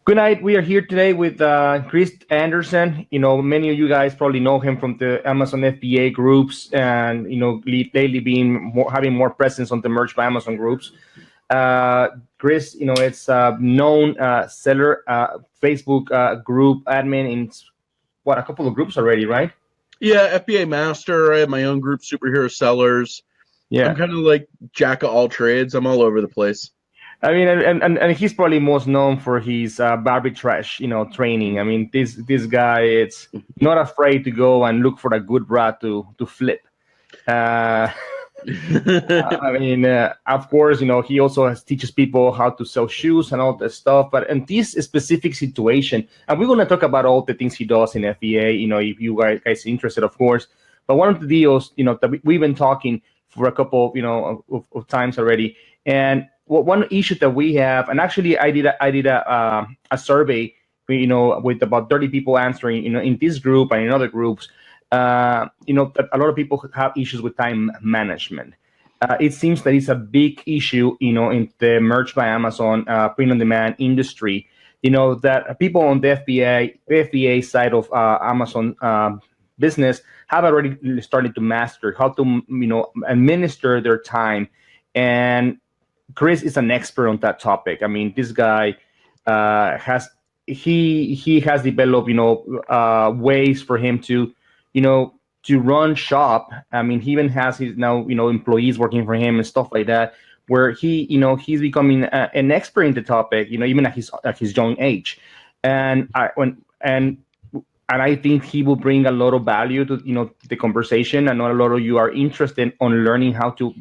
Good night. We are here today with Chris Anderson. Many of you guys probably know him from the Amazon FBA groups, and lately having more presence on the Merch by Amazon groups. Chris, it's a known seller, Facebook group admin in a couple of groups already, right? Yeah, FBA Master. I have my own group, Superhero Sellers. Yeah, I'm kind of like jack of all trades. I'm all over the place. I mean, and he's probably most known for his arbitrage, training. I mean, this guy, it's not afraid to go and look for a good rat to flip. I mean, of course, he also teaches people how to sell shoes and all that stuff. But in this specific situation, and we're going to talk about all the things he does in FBA, if you guys are interested, of course. But one of the deals, that we've been talking for a couple, of times already. And one issue that we have, and actually I did a survey, with about 30 people answering, in this group and in other groups. A lot of people have issues with time management. It seems that it's a big issue, in the Merch by Amazon print-on-demand industry. That people on the FBA side of Amazon business have already started to master how to, administer their time. And Chris is an expert on that topic. I mean, this guy has developed, ways for him to to run shop. I mean, he even has his now, employees working for him and stuff like that, where he's becoming an expert in the topic, even at his young age. And I think he will bring a lot of value to, the conversation. I know a lot of you are interested on learning how to,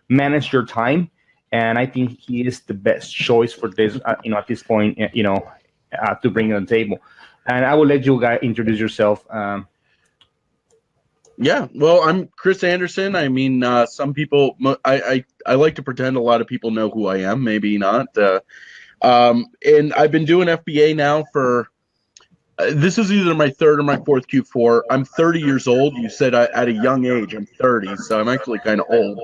manage your time. And I think he is the best choice for this, at this point, to bring on the table. And I will let you guys introduce yourself. Yeah, well, I'm Chris Anderson. I mean, some people, I like to pretend a lot of people know who I am, maybe not. And I've been doing FBA now for, this is either my third or my fourth Q4. I'm 30 years old. You said at a young age, I'm 30, so I'm actually kind of old.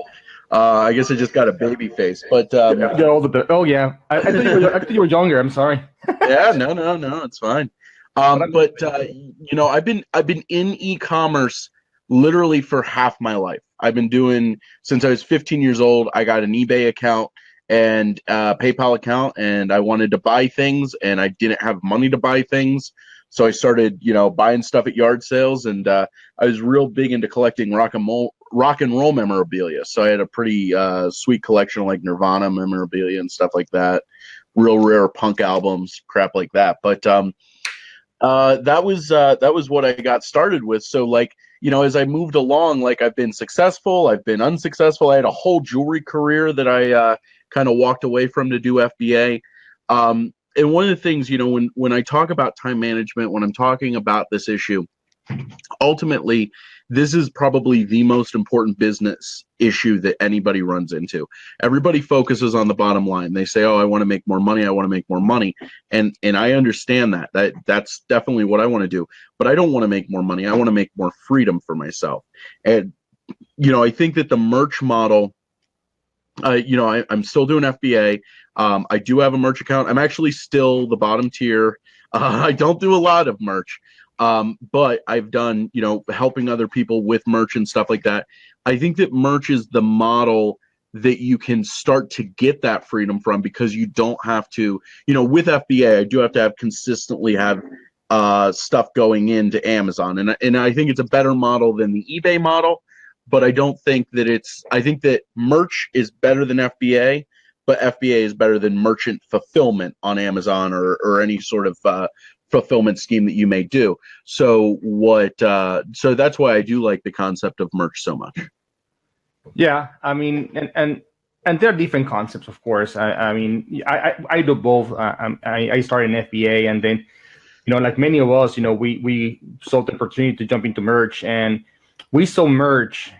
I guess I just got a baby face, but You're older. Oh yeah, I thought you were younger. I'm sorry. yeah, no, it's fine. But I've been in e-commerce literally for half my life. I've been doing since I was 15 years old. I got an eBay account and a PayPal account, and I wanted to buy things, and I didn't have money to buy things, so I started, buying stuff at yard sales, and I was real big into collecting rock and roll memorabilia. So I had a pretty sweet collection of like Nirvana memorabilia and stuff like that, real rare punk albums, crap like that. But that was what I got started with. So like, as I moved along, like I've been successful, I've been unsuccessful. I had a whole jewelry career that I kind of walked away from to do FBA. And one of the things, when I talk about time management, when I'm talking about this issue, ultimately, this is probably the most important business issue that anybody runs into. Everybody focuses on the bottom line. They say, "Oh, I want to make more money. I want to make more money." And I understand that. That's definitely what I want to do. But I don't want to make more money. I want to make more freedom for myself. And I think that the merch model, I'm still doing FBA. I do have a merch account. I'm actually still the bottom tier. I don't do a lot of merch. But I've done, helping other people with merch and stuff like that. I think that merch is the model that you can start to get that freedom from, because you don't have to, with FBA, I do have to consistently have stuff going into Amazon. And I think it's a better model than the eBay model, but I don't think that I think that merch is better than FBA, but FBA is better than merchant fulfillment on Amazon or any sort of fulfillment scheme that you may do. So so that's why I do like the concept of merch so much. Yeah, I mean, and there are different concepts, of course. I mean, I do both. I started in FBA, and then, like many of us, we saw the opportunity to jump into merch, and we saw merch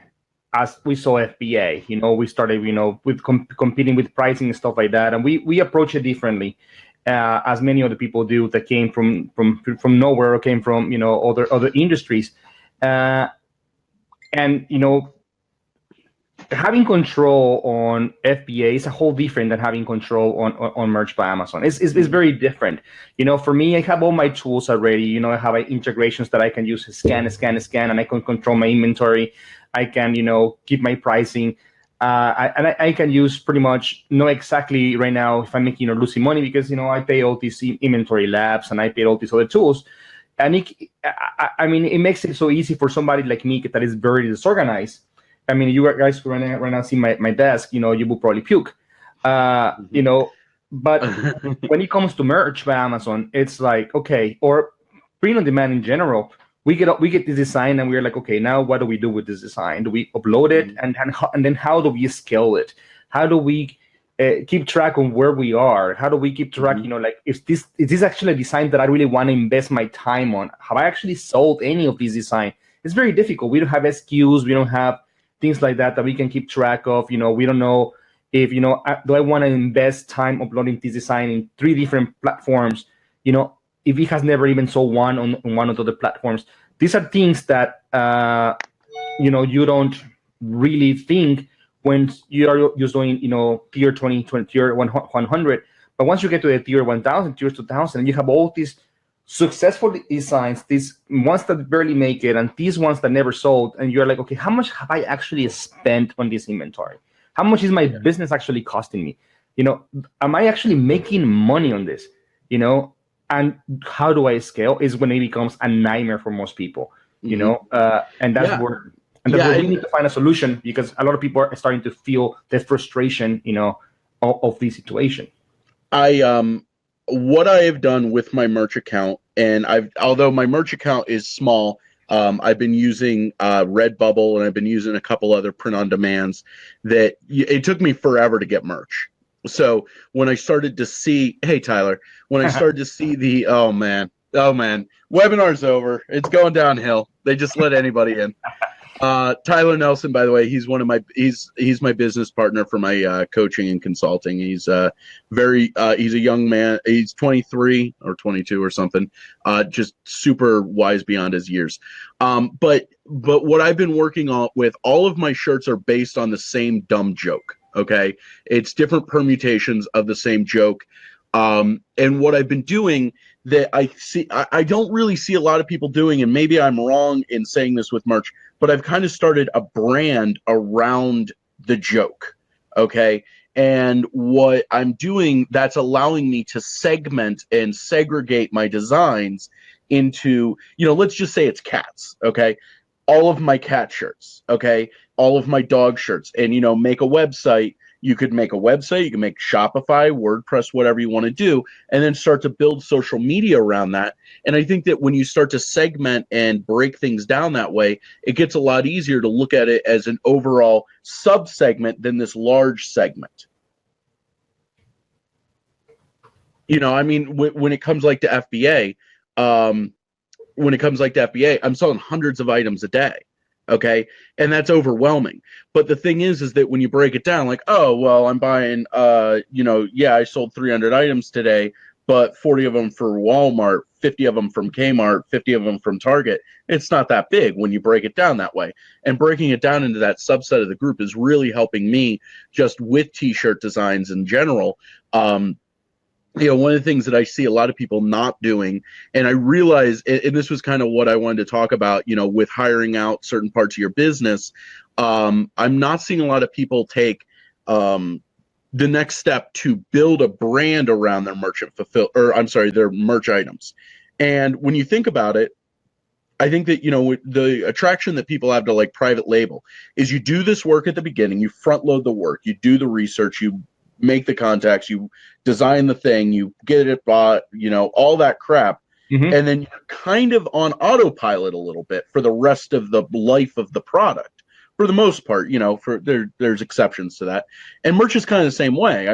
as we saw FBA. We started, with competing with pricing and stuff like that, and we approach it differently. As many other people do that came from nowhere, or came from other industries, and having control on FBA is a whole different than having control on merch by Amazon. It's very different. For me, I have all my tools already. I have integrations that I can use, scan, and I can control my inventory. I can, keep my pricing. I can use pretty much know exactly right now if I'm making or losing money because, I pay all these inventory labs and I pay all these other tools. And it makes it so easy for somebody like me that is very disorganized. You guys right now see my desk, you will probably puke. But when it comes to merch by Amazon, it's like, okay, or print on demand in general, we get this design and we're like, okay, now what do we do with this design? Do we upload it? And then how do we scale it? How do we keep track on where we are? How do we keep track, is this actually a design that I really want to invest my time on? Have I actually sold any of these design? It's very difficult. We don't have SKUs. We don't have things like that we can keep track of. We don't know if, do I want to invest time uploading this design in 3 different platforms, if it has never even sold one on one of the other platforms. These are things that, you don't really think when you are just doing, tier 20, tier 100. But once you get to the tier 1000, tier 2000, you have all these successful designs, these ones that barely make it, and these ones that never sold, and you're like, okay, how much have I actually spent on this inventory? How much is my business actually costing me? Am I actually making money on this? And how do I scale is when it becomes a nightmare for most people, and that's where we need to find a solution because a lot of people are starting to feel the frustration, of the situation. What I have done with my merch account, and although my merch account is small, I've been using Redbubble and I've been using a couple other print-on-demands that it took me forever to get merch. So when I started to see, hey Tyler, when I started to see oh man, webinar's over. It's going downhill. They just let anybody in. Tyler Nelson, by the way, he's he's my business partner for my coaching and consulting. He's he's a young man. He's 23 or 22 or something. Just super wise beyond his years. But what I've been working on with all of my shirts are based on the same dumb joke. Okay, it's different permutations of the same joke. And what I've been doing that I don't really see a lot of people doing, and maybe I'm wrong in saying this with merch, but I've kind of started a brand around the joke. Okay. And what I'm doing, that's allowing me to segment and segregate my designs into, let's just say it's cats. Okay. All of my cat shirts. Okay. All of my dog shirts, and, make a website. You could make a website, you can make Shopify, WordPress, whatever you want to do, and then start to build social media around that. And I think that when you start to segment and break things down that way, it gets a lot easier to look at it as an overall sub-segment than this large segment. When it comes like to FBA, I'm selling hundreds of items a day. Okay. And that's overwhelming. But the thing is that when you break it down, like, oh, well, I'm buying, I sold 300 items today, but 40 of them for Walmart, 50 of them from Kmart, 50 of them from Target. It's not that big when you break it down that way. And breaking it down into that subset of the group is really helping me just with t-shirt designs in general. One of the things that I see a lot of people not doing, and I realize, and this was kind of what I wanted to talk about, with hiring out certain parts of your business, I'm not seeing a lot of people take the next step to build a brand around their their merch items. And when you think about it, I think that, the attraction that people have to like private label is you do this work at the beginning, you front load the work, you do the research, you make the contacts, you design the thing, you get it bought, all that crap. Mm-hmm. And then you're kind of on autopilot a little bit for the rest of the life of the product. For the most part, there's exceptions to that. And merch is kind of the same way.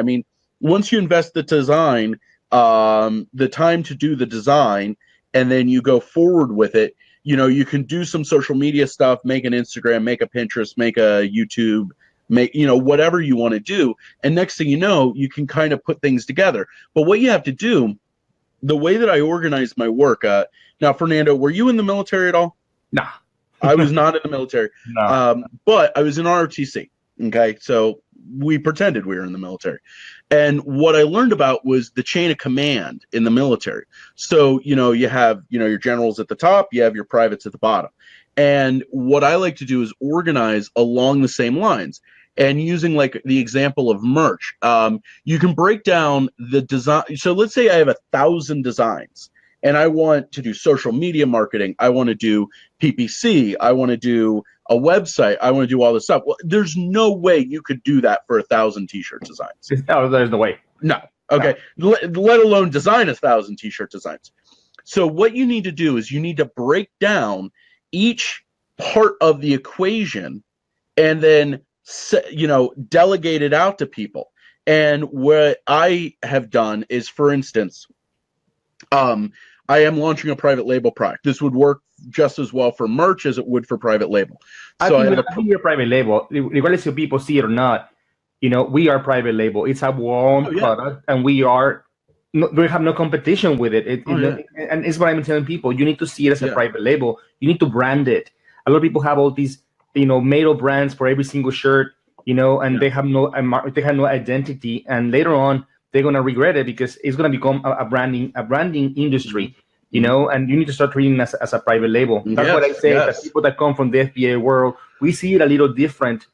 Once you invest the design, the time to do the design, and then you go forward with it, you can do some social media stuff, make an Instagram, make a Pinterest, make a YouTube, make whatever you want to do, and next thing you know, you can kind of put things together. But what you have to do, the way that I organize my work, now Fernando, were you in the military at all? Nah. I was not in the military. No. But I was in ROTC. Okay, so we pretended we were in the military. And what I learned about was the chain of command in the military. So, you have, your generals at the top, you have your privates at the bottom. And what I like to do is organize along the same lines. And using like the example of merch, you can break down the design. So let's say I have 1,000 designs and I want to do social media marketing. I want to do PPC. I want to do a website. I want to do all this stuff. Well, there's no way you could do that for 1,000 t-shirt designs. No, there's no way. No. Okay. No. Let alone design 1,000 t-shirt designs. So what you need to do is you need to break down each part of the equation and then, delegate it out to people. And what I have done is, for instance, I am launching a private label product. This would work just as well for merch as it would for private label. So I think we're private label, regardless if people see it or not. We are private label. It's our own product, and we have no competition with it. And it's what I'm telling people. You need to see it as a private label. You need to brand it. A lot of people have all these, made-up brands for every single shirt, and they have no identity. And later on, they're gonna regret it because it's gonna become a branding industry. And you need to start treating it as a private label. That's what I say. That people that come from the FBA world, we see it a little different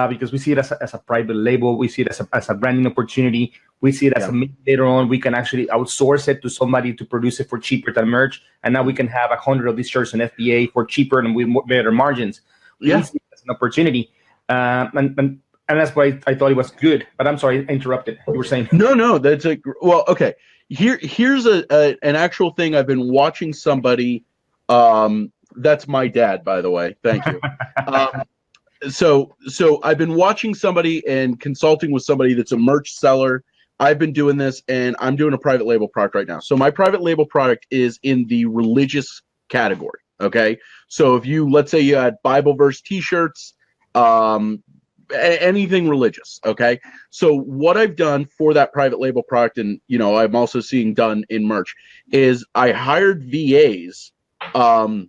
because we see it as a private label. We see it as a branding opportunity. We see it as later on we can actually outsource it to somebody to produce it for cheaper than merch. And now we can have 100 of these shirts in FBA for cheaper and with better margins. We see it as an opportunity. And that's why I thought it was good. But I'm sorry, I interrupted. You were saying. No, that's okay. Here's an actual thing. I've been watching somebody. That's my dad, by the way. Thank you. So I've been watching somebody and consulting with somebody that's a merch seller. I've been doing this, and I'm doing a private label product right now. So my private label product is in the religious category. Okay. So if let's say you had Bible verse T-shirts, anything religious. Okay. So what I've done for that private label product, and I'm also seeing done in merch, is I hired VAs. I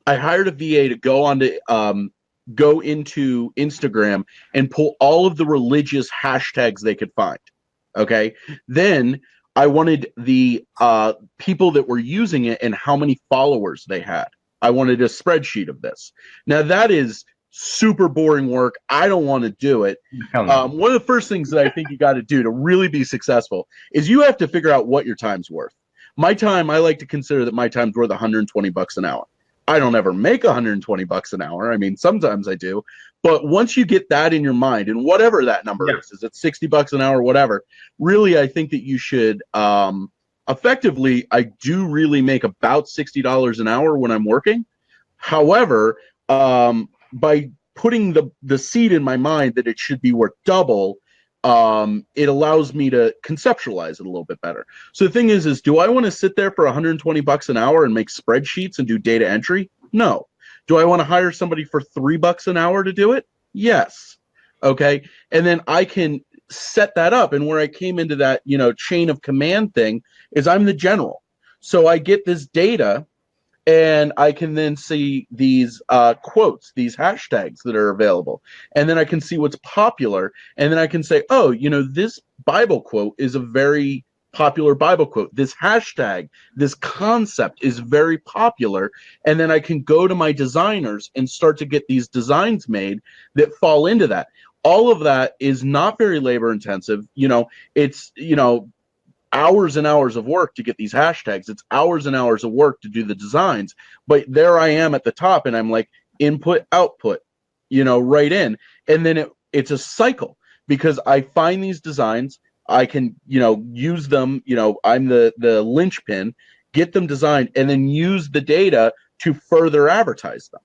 hired a VA to go into Instagram and pull all of the religious hashtags they could find. Okay. Then I wanted the people that were using it and how many followers they had. I wanted a spreadsheet of this. Now that is super boring work. I don't want to do it. One of the first things that I think you got to do to really be successful is you have to figure out what your time's worth. My time, I like to consider that my time's worth $120 an hour. I don't ever make $120 an hour. I mean, sometimes I do, but once you get that in your mind, and whatever that number is it $60 an hour, whatever, really, I think that you should, effectively, I do really make about $60 an hour when I'm working. However, by putting the seed in my mind that it should be worth double, it allows me to conceptualize it a little bit better. So the thing is do I want to sit there for $120 an hour and make spreadsheets and do data entry? No. Do I want to hire somebody for $3 an hour to do it? Yes. Okay. And then I can set that up. And where I came into that, chain of command thing is I'm the general. So I get this data and I can then see these quotes, these hashtags that are available. And then I can see what's popular. And then I can say, oh, this Bible quote is a very popular Bible quote. This hashtag, this concept is very popular. And then I can go to my designers and start to get these designs made that fall into that. All of that is not very labor intensive. It's, hours and hours of work to get these hashtags. It's hours and hours of work to do the designs. But there I am at the top, and I'm like input, output, right in. And then it's a cycle because I find these designs. I can, use them. I'm the linchpin, get them designed, and then use the data to further advertise them.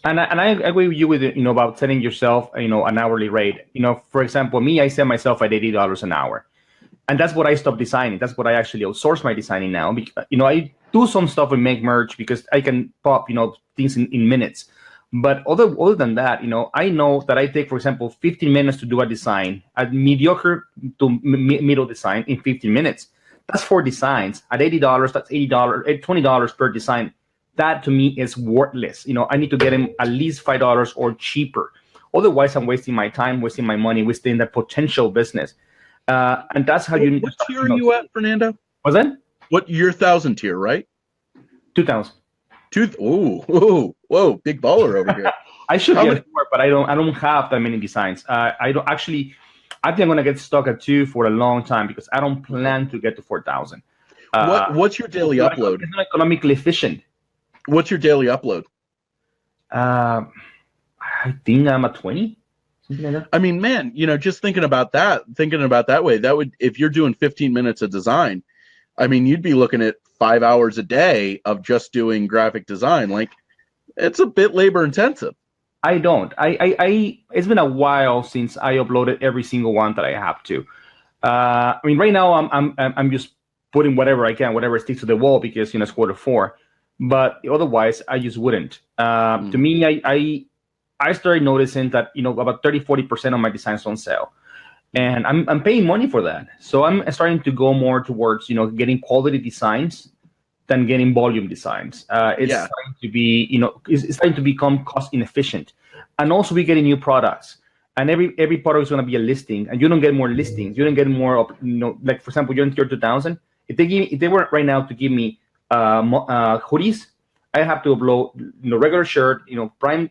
And I agree with you with about setting yourself an hourly rate. For example, me, I set myself at $80 an hour. And that's what I stopped designing. That's what I actually outsource my designing now. Because, I do some stuff and make merch because I can pop, things in minutes. But other than that, I know that I take, for example, 15 minutes to do a design, a mediocre to middle design in 15 minutes. That's 4 designs. At $80, that's $80, $20 per design. That to me is worthless. I need to get them at least $5 or cheaper. Otherwise, I'm wasting my time, wasting my money, wasting the potential business. And that's how you need to What start. tier are you at, Fernando? Was that What your 1,000 tier, right? 2,000? Whoa, big baller over here. I should How get many? 4, but I don't have that many designs. I don't actually. I think I'm gonna get stuck at 2 for a long time because I don't plan to get to 4,000. What's your daily upload? It's not economically efficient. What's your daily upload? I think I'm at 20. Something like that. I mean, man, just thinking about that way, that would, if you're doing 15 minutes of design, I mean, you'd be looking at 5 hours a day of just doing graphic design. Like, it's a bit labor intensive. I don't. It's been a while since I uploaded every single one that I have to. I mean, right now I'm just putting whatever I can, whatever sticks to the wall because it's Q4. But otherwise, I just wouldn't. To me, I started noticing that about 30-40% of my designs don't sell, and I'm paying money for that. So I'm starting to go more towards getting quality designs than getting volume designs. It's starting to be it's starting to become cost inefficient, and also we're getting new products. And every product is going to be a listing, and you don't get more listings. You don't get more of like for example, you're in tier 2,000. If they were right now to give me hoodies, I have to upload regular shirt,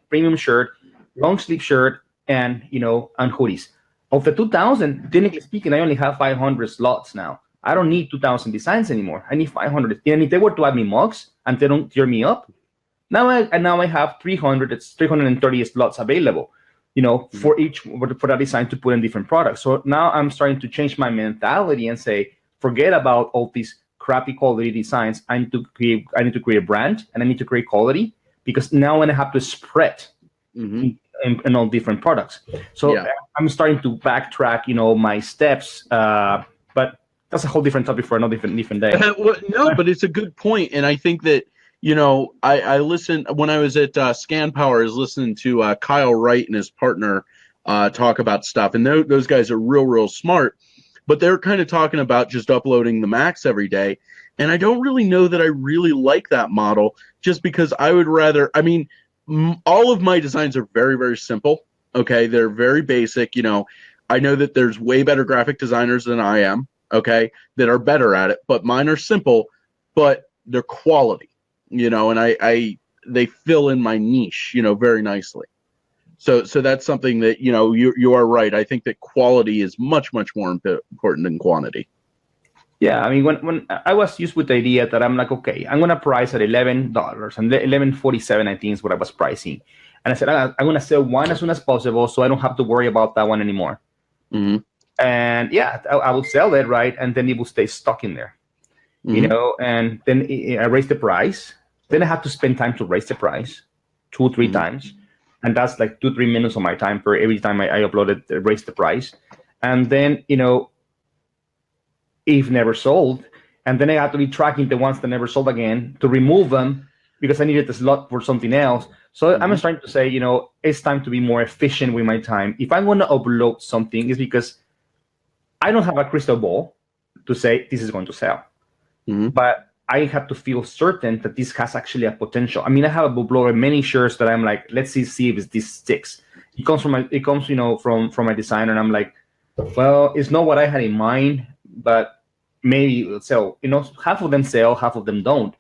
premium shirt, long sleeve shirt, and and hoodies. Of the 2,000, technically speaking, I only have 500 slots now. I don't need 2,000 designs anymore. I need 500. And if they were to add me mugs and they don't tear me up, now I have 300. It's 330 slots available, for that design to put in different products. So now I'm starting to change my mentality and say, forget about all these crappy quality designs. I need to create a brand, and I need to create quality, because now I have to spread in all different products. So I'm starting to backtrack, my steps. But that's a whole different topic for another different day. No, but it's a good point, and I think that I listened when I was at Scan Power. I was listening to Kyle Wright and his partner talk about stuff, and those guys are real smart. But they're kind of talking about just uploading the max every day. And I don't really know that I really like that model, just because I would rather, I mean, all of my designs are very, very simple. Okay. They're very basic. I know that there's way better graphic designers than I am. Okay. That are better at it, but mine are simple, but they're quality, and they fill in my niche, very nicely. So that's something that, you are right. I think that quality is much, much more important than quantity. Yeah, I mean, when I was used with the idea that I'm like, okay, I'm gonna price at $11 and $11.47, I think is what I was pricing, and I said I'm gonna sell one as soon as possible, so I don't have to worry about that one anymore. And I will sell it, right, and then it will stay stuck in there, and then I raise the price. Then I have to spend time to raise the price 2 or 3 times. And that's like 2-3 minutes of my time per every time I uploaded, raise the price. And then, if never sold, and then I have to be tracking the ones that never sold again to remove them because I needed the slot for something else. So I'm starting to say, it's time to be more efficient with my time. If I'm going to upload something, it's because I don't have a crystal ball to say this is going to sell. But I have to feel certain that this has actually a potential. I mean, I have uploaded many shirts that I'm like, let's see if this sticks. It comes from my designer, and I'm like, well, it's not what I had in mind, but maybe it'll sell. Half of them sell, half of them don't.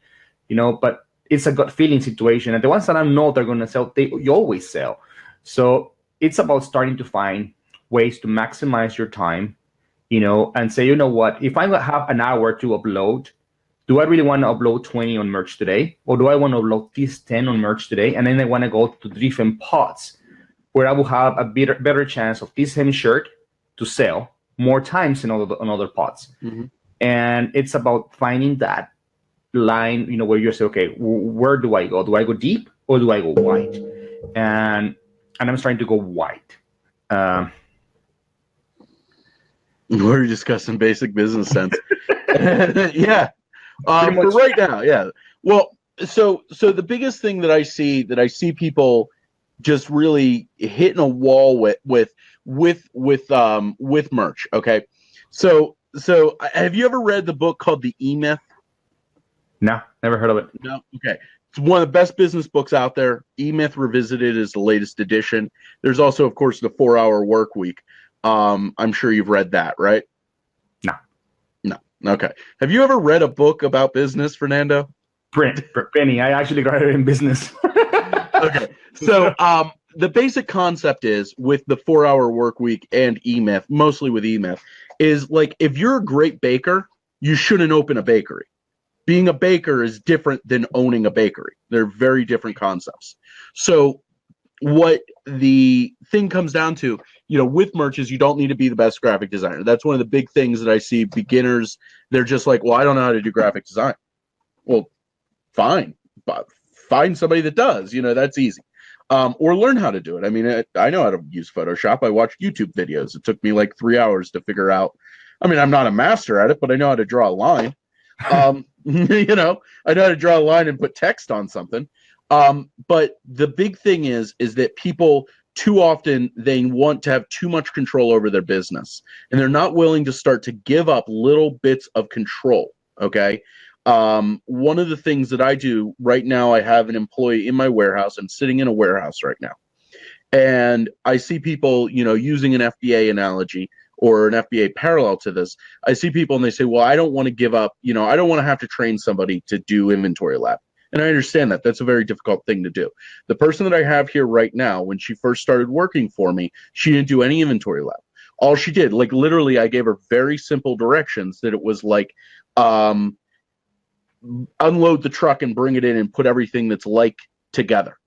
But it's a gut feeling situation, and the ones that I know they're going to sell, you always sell. So it's about starting to find ways to maximize your time, and say, what, if I have an hour to upload, do I really want to upload 20 on merch today? Or do I want to upload these 10 on merch today? And then I want to go to different pots where I will have a better chance of this same shirt to sell more times in other pots. And it's about finding that line, where you say, okay, where do I go? Do I go deep or do I go wide? And I'm starting to go wide. We're discussing basic business sense. Yeah. For right now, yeah. Well, so the biggest thing that I see people just really hitting a wall with merch. Okay, so have you ever read the book called The E-Myth? No, never heard of it. No. Okay. It's one of the best business books out there. E-Myth Revisited is the latest edition. There's also, of course, the 4-Hour Work Week. I'm sure you've read that, right? No. No. Okay. Have you ever read a book about business, Fernando? Penny, I actually graduated in business. Okay. So the basic concept is with the 4-Hour Work Week and E-Myth, mostly with E-Myth, is like if you're a great baker, you shouldn't open a bakery. Being a baker is different than owning a bakery. They're very different concepts. So what the thing comes down to, with merch is you don't need to be the best graphic designer. That's one of the big things that I see beginners. They're just like, well, I don't know how to do graphic design. Well, fine, but find somebody that does. That's easy. Or learn how to do it. I mean, I know how to use Photoshop. I watched YouTube videos. It took me like 3 hours to figure out. I mean, I'm not a master at it, but I know how to draw a line. I know how to draw a line and put text on something. But the big thing is that people too often, they want to have too much control over their business, and they're not willing to start to give up little bits of control. Okay. One of the things that I do right now, I have an employee in my warehouse. I'm sitting in a warehouse right now, and I see people, using an FBA analogy or an FBA parallel to this. I see people and they say, well, I don't want to give up, I don't want to have to train somebody to do inventory lab. And I understand that. That's a very difficult thing to do. The person that I have here right now, when she first started working for me, she didn't do any inventory lab. All she did, like literally, I gave her very simple directions that it was like, unload the truck and bring it in and put everything that's like together.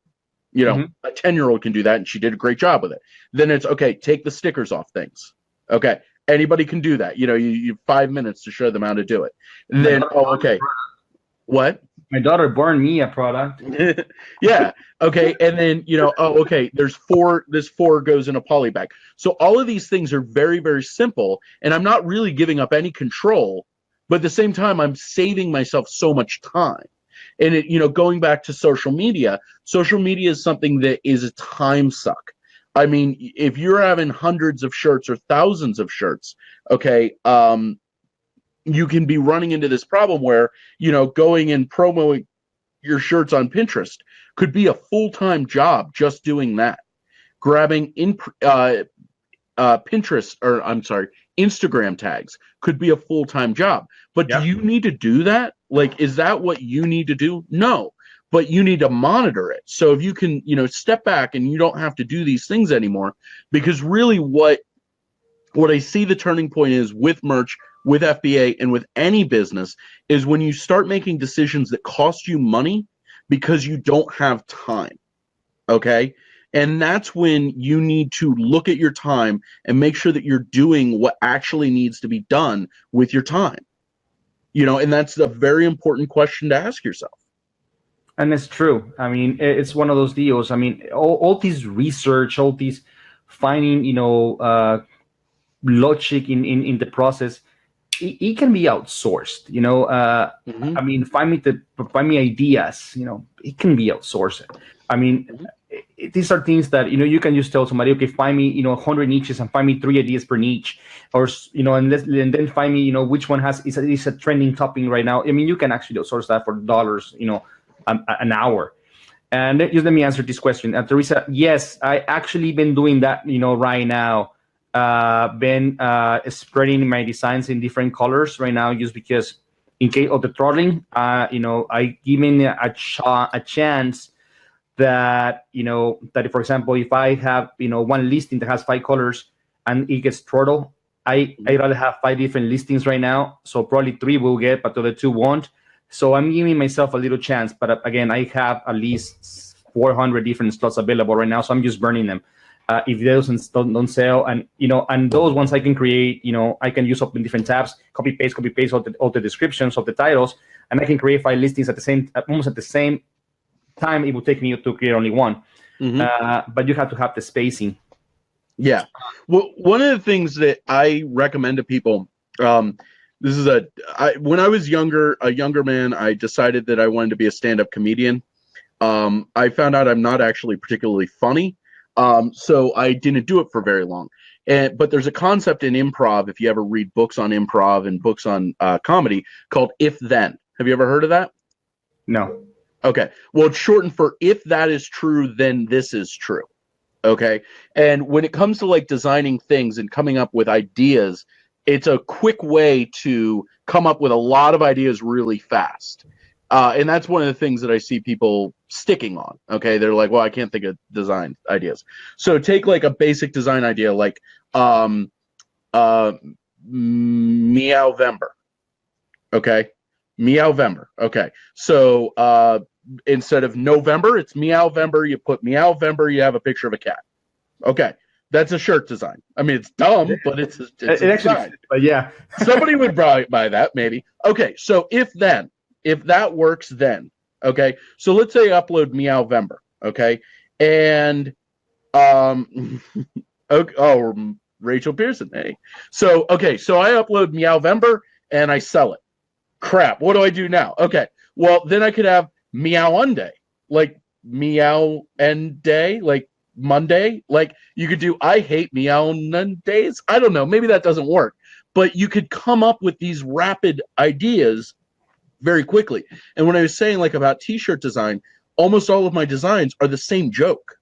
A 10-year-old can do that, and she did a great job with it. Then it's, okay, take the stickers off things. Okay, anybody can do that. You have 5 minutes to show them how to do it. And then, okay. What? My daughter burned me a product. Yeah. Okay. And then, okay, this 4 goes in a poly bag. So all of these things are very, very simple, and I'm not really giving up any control, but at the same time, I'm saving myself so much time. And it, going back to social media is something that is a time suck. I mean, if you're having hundreds of shirts or thousands of shirts, okay, you can be running into this problem where, going and promoting your shirts on Pinterest could be a full-time job just doing that. Grabbing Instagram tags could be a full-time job. But Do you need to do that? Like, is that what you need to do? No. But you need to monitor it. So if you can, step back and you don't have to do these things anymore, because really what I see the turning point is with merch, with FBA, and with any business is when you start making decisions that cost you money because you don't have time. Okay? And that's when you need to look at your time and make sure that you're doing what actually needs to be done with your time. And that's a very important question to ask yourself. And it's true. I mean, it's one of those deals. I mean, all this research, all these finding, logic in the process, it can be outsourced. I mean, find me ideas. It can be outsourced. I mean, these are things that you can just tell somebody, okay, find me 100 niches and find me 3 ideas per niche, or and then find me which one is a trending topic right now. I mean, you can actually outsource that for dollars, an hour. And just let me answer this question, Teresa. Yes, I actually been doing that right now. Been spreading my designs in different colors right now, just because in case of the throttling, I given a chance that that, for example, if I have one listing that has 5 colors and it gets throttled, I rather have 5 different listings right now, so probably 3 will get, but the other 2 won't. So I'm giving myself a little chance, but again, I have at least 400 different slots available right now, so I'm just burning them. If those don't sell, and and those ones I can create, I can use up in different tabs, copy paste all the descriptions of the titles, and I can create 5 listings almost at the same time. It would take me to create only one, but you have to have the spacing. Yeah. Well, one of the things that I recommend to people, this is when I was a younger man, I decided that I wanted to be a stand-up comedian. I found out I'm not actually particularly funny. So I didn't do it for very long. But there's a concept in improv, if you ever read books on improv and books on comedy, called if then. Have you ever heard of that? No. Okay. Well, it's shortened for if that is true, then this is true. Okay. And when it comes to like designing things and coming up with ideas, it's a quick way to come up with a lot of ideas really fast. And that's one of the things that I see people sticking on. Okay. They're like, well, I can't think of design ideas. So take like a basic design idea like um, uh, Meowvember. Okay. Meowvember. Okay. So instead of November, it's Meowvember. You put Meowvember, you have a picture of a cat. Okay. That's a shirt design. I mean, it's dumb, but it's a It actually, design. but yeah. Somebody would probably buy that, maybe. Okay. So if that works, then, okay. So let's say I upload Meowvember. Okay. And, okay, oh, Rachel Pearson. Hey. So, okay. So I upload Meowvember and I sell it. Crap, what do I do now? Okay, well, then I could have Meow-unday, like Meow-end-day, like Monday. Like, you could do I hate Meow-days. I don't know, maybe that doesn't work. But you could come up with these rapid ideas very quickly. And when I was saying, like, about t-shirt design, almost all of my designs are the same joke,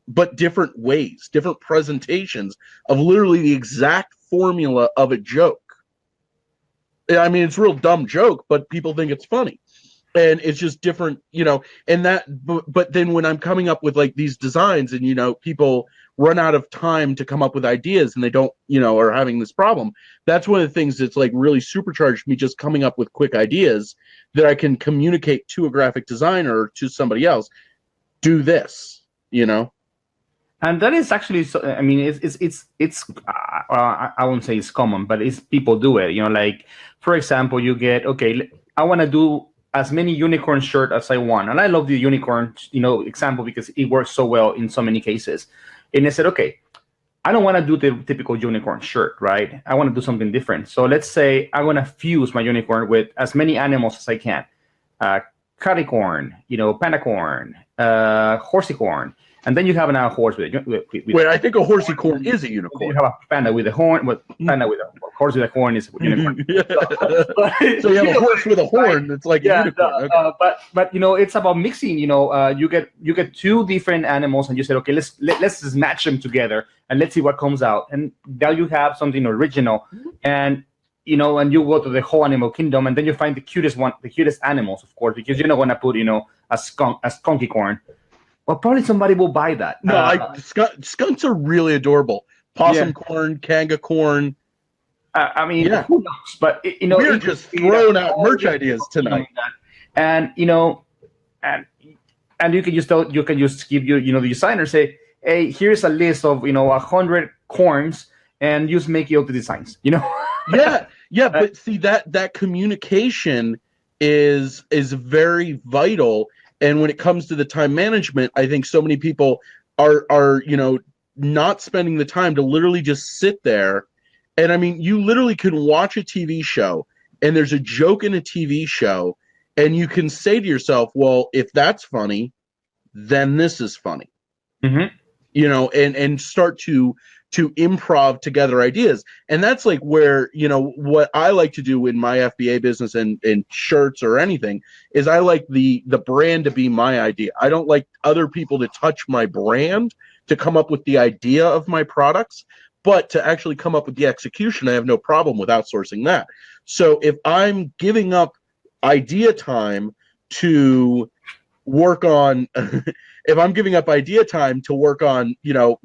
but different ways, different presentations of literally the exact formula of a joke. I mean, it's a real dumb joke, but people think it's funny. And it's just different, and but then when I'm coming up with like these designs and, people run out of time to come up with ideas and they don't, are having this problem. That's one of the things that's like really supercharged me, just coming up with quick ideas that I can communicate to a graphic designer or to somebody else. Do this. And that is actually, so, I mean, it's I won't say it's common, but it's people do it. Like, for example, you get, okay, I want to do as many unicorn shirt as I want, and I love the unicorn, example because it works so well in so many cases. And I said, okay, I don't want to do the typical unicorn shirt, right? I want to do something different. So let's say I want to fuse my unicorn with as many animals as I can. Caricorn, pandacorn, horsicorn. And then you have a horse with Wait, I think a horsey-corn is a unicorn. You have a panda with a horn, panda with a horse with a horn is a unicorn. So you have a horse with a horn that's like a unicorn. Okay. But it's about mixing. You get two different animals, and you say, okay, let's just match them together and let's see what comes out. And now you have something original, and and you go to the whole animal kingdom, and then you find the cutest animals, of course, because you're not gonna put a skunky corn. Well, probably somebody will buy that. No, skunks are really adorable. Possum corn, kanga corn. I mean, who knows? But we're just throwing out merch ideas tonight. And and you can just give the designer, say, hey, here's a list of 100 corns, and just make your designs. Yeah. But see that communication is very vital. And when it comes to the time management, I think so many people are not spending the time to literally just sit there. And I mean, you literally can watch a TV show and there's a joke in a TV show and you can say to yourself, well, if that's funny, then this is funny. Mm-hmm. And start to improv together ideas. And that's like where, what I like to do in my FBA business and shirts or anything is I like the brand to be my idea. I don't like other people to touch my brand to come up with the idea of my products, but to actually come up with the execution, I have no problem with outsourcing that. So if I'm giving up idea time to work on if I'm giving up idea time to work on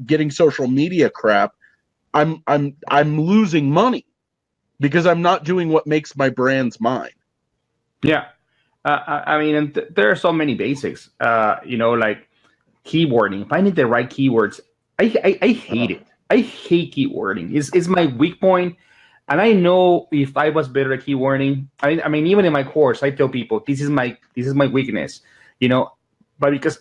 getting social media crap, I'm losing money because I'm not doing what makes my brands mine. Yeah. I mean, and there are so many basics, like keywording, finding the right keywords. I hate it. I hate keywording. It's my weak point. And I know if I was better at keywording, I mean, even in my course, I tell people this is my weakness, but because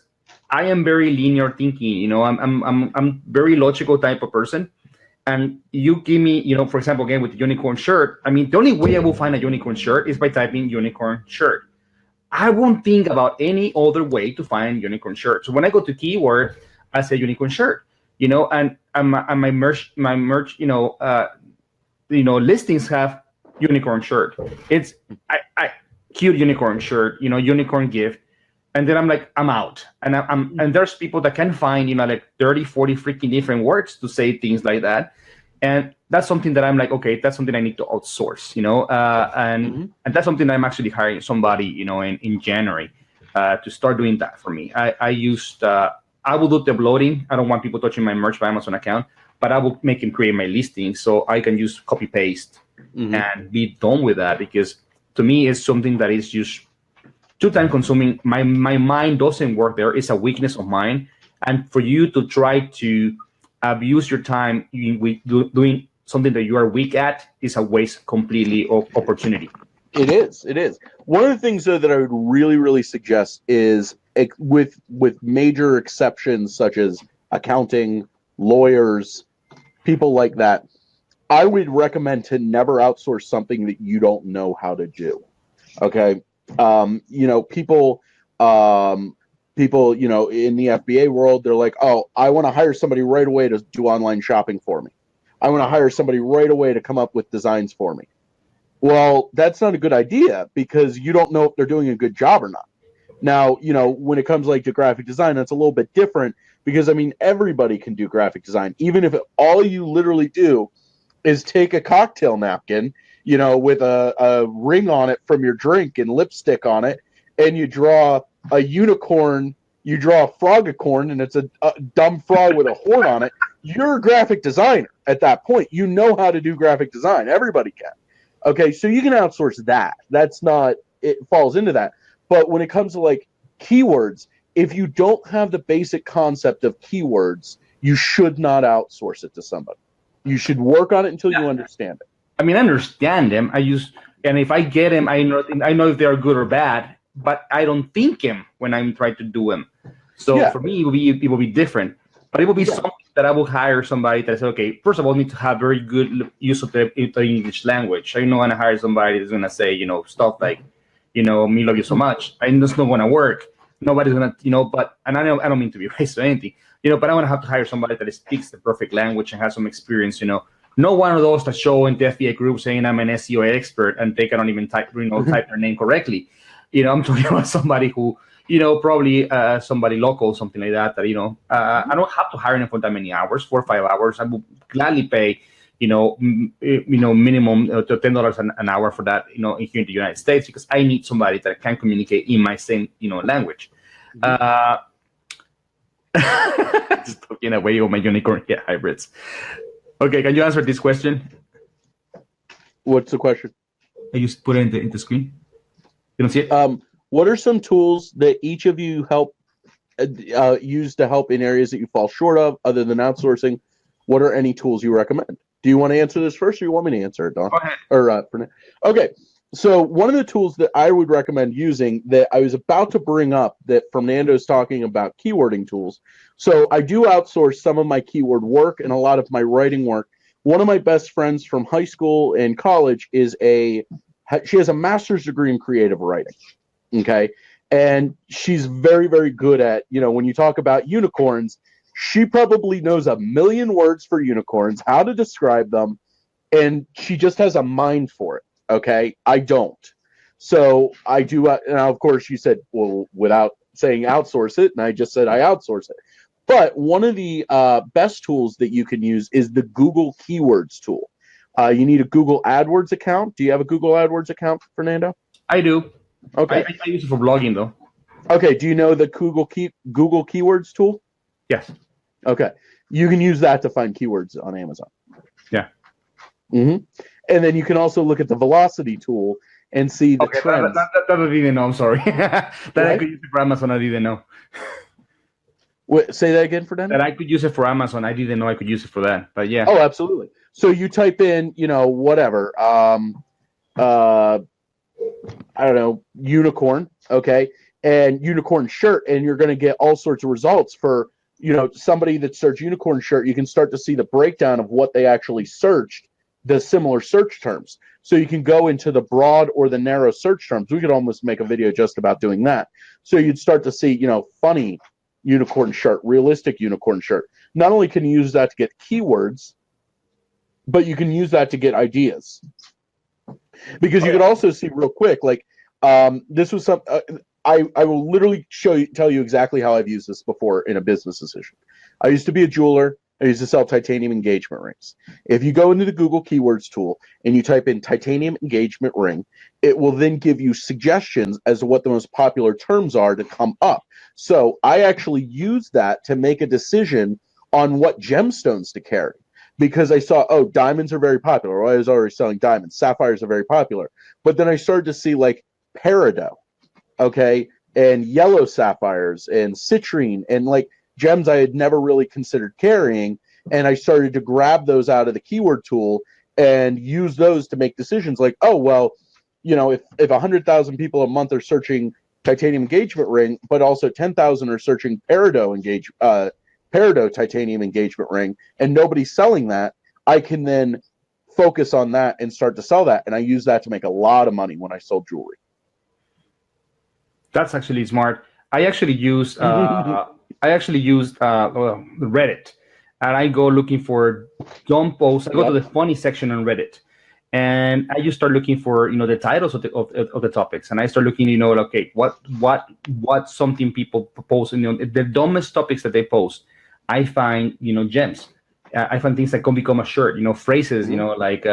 I am very linear thinking, I'm very logical type of person. And you give me, for example, again, with the unicorn shirt, I mean, the only way I will find a unicorn shirt is by typing unicorn shirt. I won't think about any other way to find unicorn shirt. So when I go to keyword, I say unicorn shirt, and my merch, listings have unicorn shirt. It's cute unicorn shirt, unicorn gift. and then I'm like, I'm out. And and there's people that can find, like 30, 40 freaking different words to say things like that. And that's something that I'm like, okay, that's something I need to outsource, and that's something that I'm actually hiring somebody, in January, to start doing that for me. I will do the uploading. I don't want people touching my merch by Amazon account, but I will make him create my listing so I can use copy paste and be done with that, because to me it's something that is just too time consuming. My mind doesn't work there. It's a weakness of mine. And for you to try to abuse your time doing something that you are weak at is a waste completely of opportunity. It is. It is. One of the things, though, that I would really, really suggest is, with major exceptions such as accounting, lawyers, people like that, I would recommend to never outsource something that you don't know how to do. Okay. People, in the FBA world, they're like, oh, I want to hire somebody right away to do online shopping for me. I want to hire somebody right away to come up with designs for me. Well, that's not a good idea, because you don't know if they're doing a good job or not. Now, when it comes to graphic design, that's a little bit different, because everybody can do graphic design, even if all you literally do is take a cocktail napkin, with a ring on it from your drink and lipstick on it, and you draw a unicorn, you draw a frogicorn, and it's a dumb frog with a horn on it. You're a graphic designer at that point. You know how to do graphic design. Everybody can. Okay, so you can outsource that. It falls into that. But when it comes to keywords, if you don't have the basic concept of keywords, you should not outsource it to somebody. You should work on it until you understand it. I understand them. And if I get them, I know if they are good or bad, but I don't think them when I'm trying to do them. So for me, it will be different. But it will be something that I will hire somebody that says, okay, first of all, I need to have very good use of the English language. I'm not going to hire somebody that's going to say, stuff like, me love you so much. And that's not going to work. Nobody's going to, and I don't mean to be racist or anything, but I want to have to hire somebody that speaks the perfect language and has some experience, No one of those that show in the FBA group saying I'm an SEO expert and they cannot even type their name correctly. I'm talking about somebody who, probably somebody local, something like that. I don't have to hire them for that many hours, 4 or 5 hours. I would gladly pay, minimum $10 an hour for that, here in the United States, because I need somebody that can communicate in my same, language. Just talking away of my unicorn hybrids. Okay, can you answer this question? What's the question? I just put it in the screen. You don't see it? What are some tools that each of you use to help in areas that you fall short of, other than outsourcing? What are any tools you recommend? Do you want to answer this first, or you want me to answer it, Don? Go ahead. Or Fernando? Okay. So one of the tools that I would recommend using, that I was about to bring up, that Fernando's talking about, keywording tools. So I do outsource some of my keyword work and a lot of my writing work. One of my best friends from high school and college she has a master's degree in creative writing. Okay. And she's very, very good at, when you talk about unicorns, she probably knows a million words for unicorns, how to describe them, and she just has a mind for it. Okay, I don't. So I do. Now, of course, you said, well, without saying outsource it, and I just said I outsource it. But one of the best tools that you can use is the Google Keywords tool. You need a Google AdWords account. Do you have a Google AdWords account, Fernando? I do. Okay. I use it for blogging, though. Okay. Do you know the Google Keywords tool? Yes. Okay. You can use that to find keywords on Amazon. Yeah. Mm-hmm. And then you can also look at the Velocity tool and see the trends. That I didn't know. I'm sorry. I could use it for Amazon. I didn't know. Wait, say that again, Fernando? That I could use it for Amazon. I didn't know I could use it for that. But yeah. Oh, absolutely. So you type in, whatever. I don't know, unicorn. Okay. And unicorn shirt, and you're going to get all sorts of results for, somebody that searched unicorn shirt. You can start to see the breakdown of what they actually searched, the similar search terms. So you can go into the broad or the narrow search terms. We could almost make a video just about doing that. So you'd start to see, funny unicorn shirt, realistic unicorn shirt. Not only can you use that to get keywords, but you can use that to get ideas. Because you could also see real quick, this was I will literally tell you exactly how I've used this before in a business decision. I used to be a jeweler. I used to sell titanium engagement rings. If you go into the Google Keywords tool and you type in titanium engagement ring, it will then give you suggestions as to what the most popular terms are to come up. So I actually used that to make a decision on what gemstones to carry, because I saw, oh, diamonds are very popular. Well, I was already selling diamonds. Sapphires are very popular. But then I started to see like peridot, okay, and yellow sapphires and citrine and like gems I had never really considered carrying. And I started to grab those out of the keyword tool and use those to make decisions like, oh, well, you know, if 100,000 people a month are searching titanium engagement ring, but also 10,000 are searching peridot titanium engagement ring, and nobody's selling that, I can then focus on that and start to sell that. And I use that to make a lot of money when I sold jewelry. That's actually smart. I actually used Reddit, and I go looking for dumb posts. I go to the funny section on Reddit, and I just start looking for the titles of the topics, and I start looking okay, what something people post, the dumbest topics that they post. I find gems. I find things that can become a shirt. Phrases. Like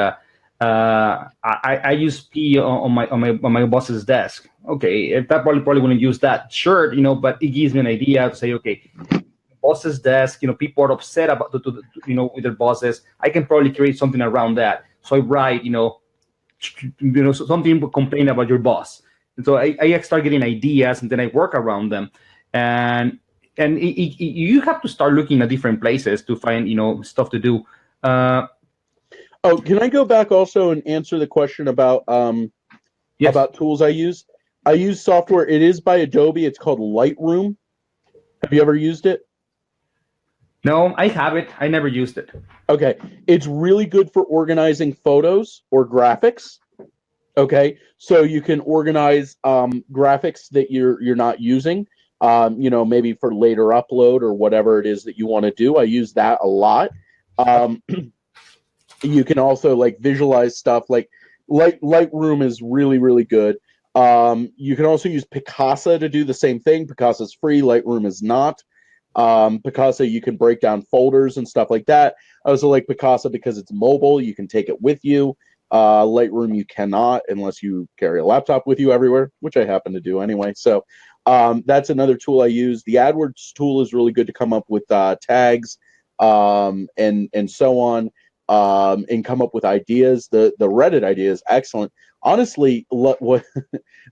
I use P on my boss's desk. Okay, if that probably wouldn't use that shirt, but it gives me an idea to say, okay, boss's desk, people are upset about with their bosses. I can probably create something around that. So I write, something to complain about your boss. And so I start getting ideas, and then I work around them. And you have to start looking at different places to find stuff to do. Oh, can I go back also and answer the question about Yes. about tools I use? I use software. It is by Adobe. It's called Lightroom. Have you ever used it? No, I have it. I never used it. Okay. It's really good for organizing photos or graphics. Okay. So you can organize graphics that you're not using, maybe for later upload or whatever it is that you want to do. I use that a lot. You can also like visualize stuff. Like Lightroom is really, really good. You can also use Picasa to do the same thing. Picasa is free. Lightroom is not. Picasa, you can break down folders and stuff like that. I also like Picasa because it's mobile. You can take it with you. Lightroom, you cannot unless you carry a laptop with you everywhere, which I happen to do anyway. So that's another tool I use. The AdWords tool is really good to come up with tags and so on. And come up with ideas. The Reddit idea is excellent. Honestly, what this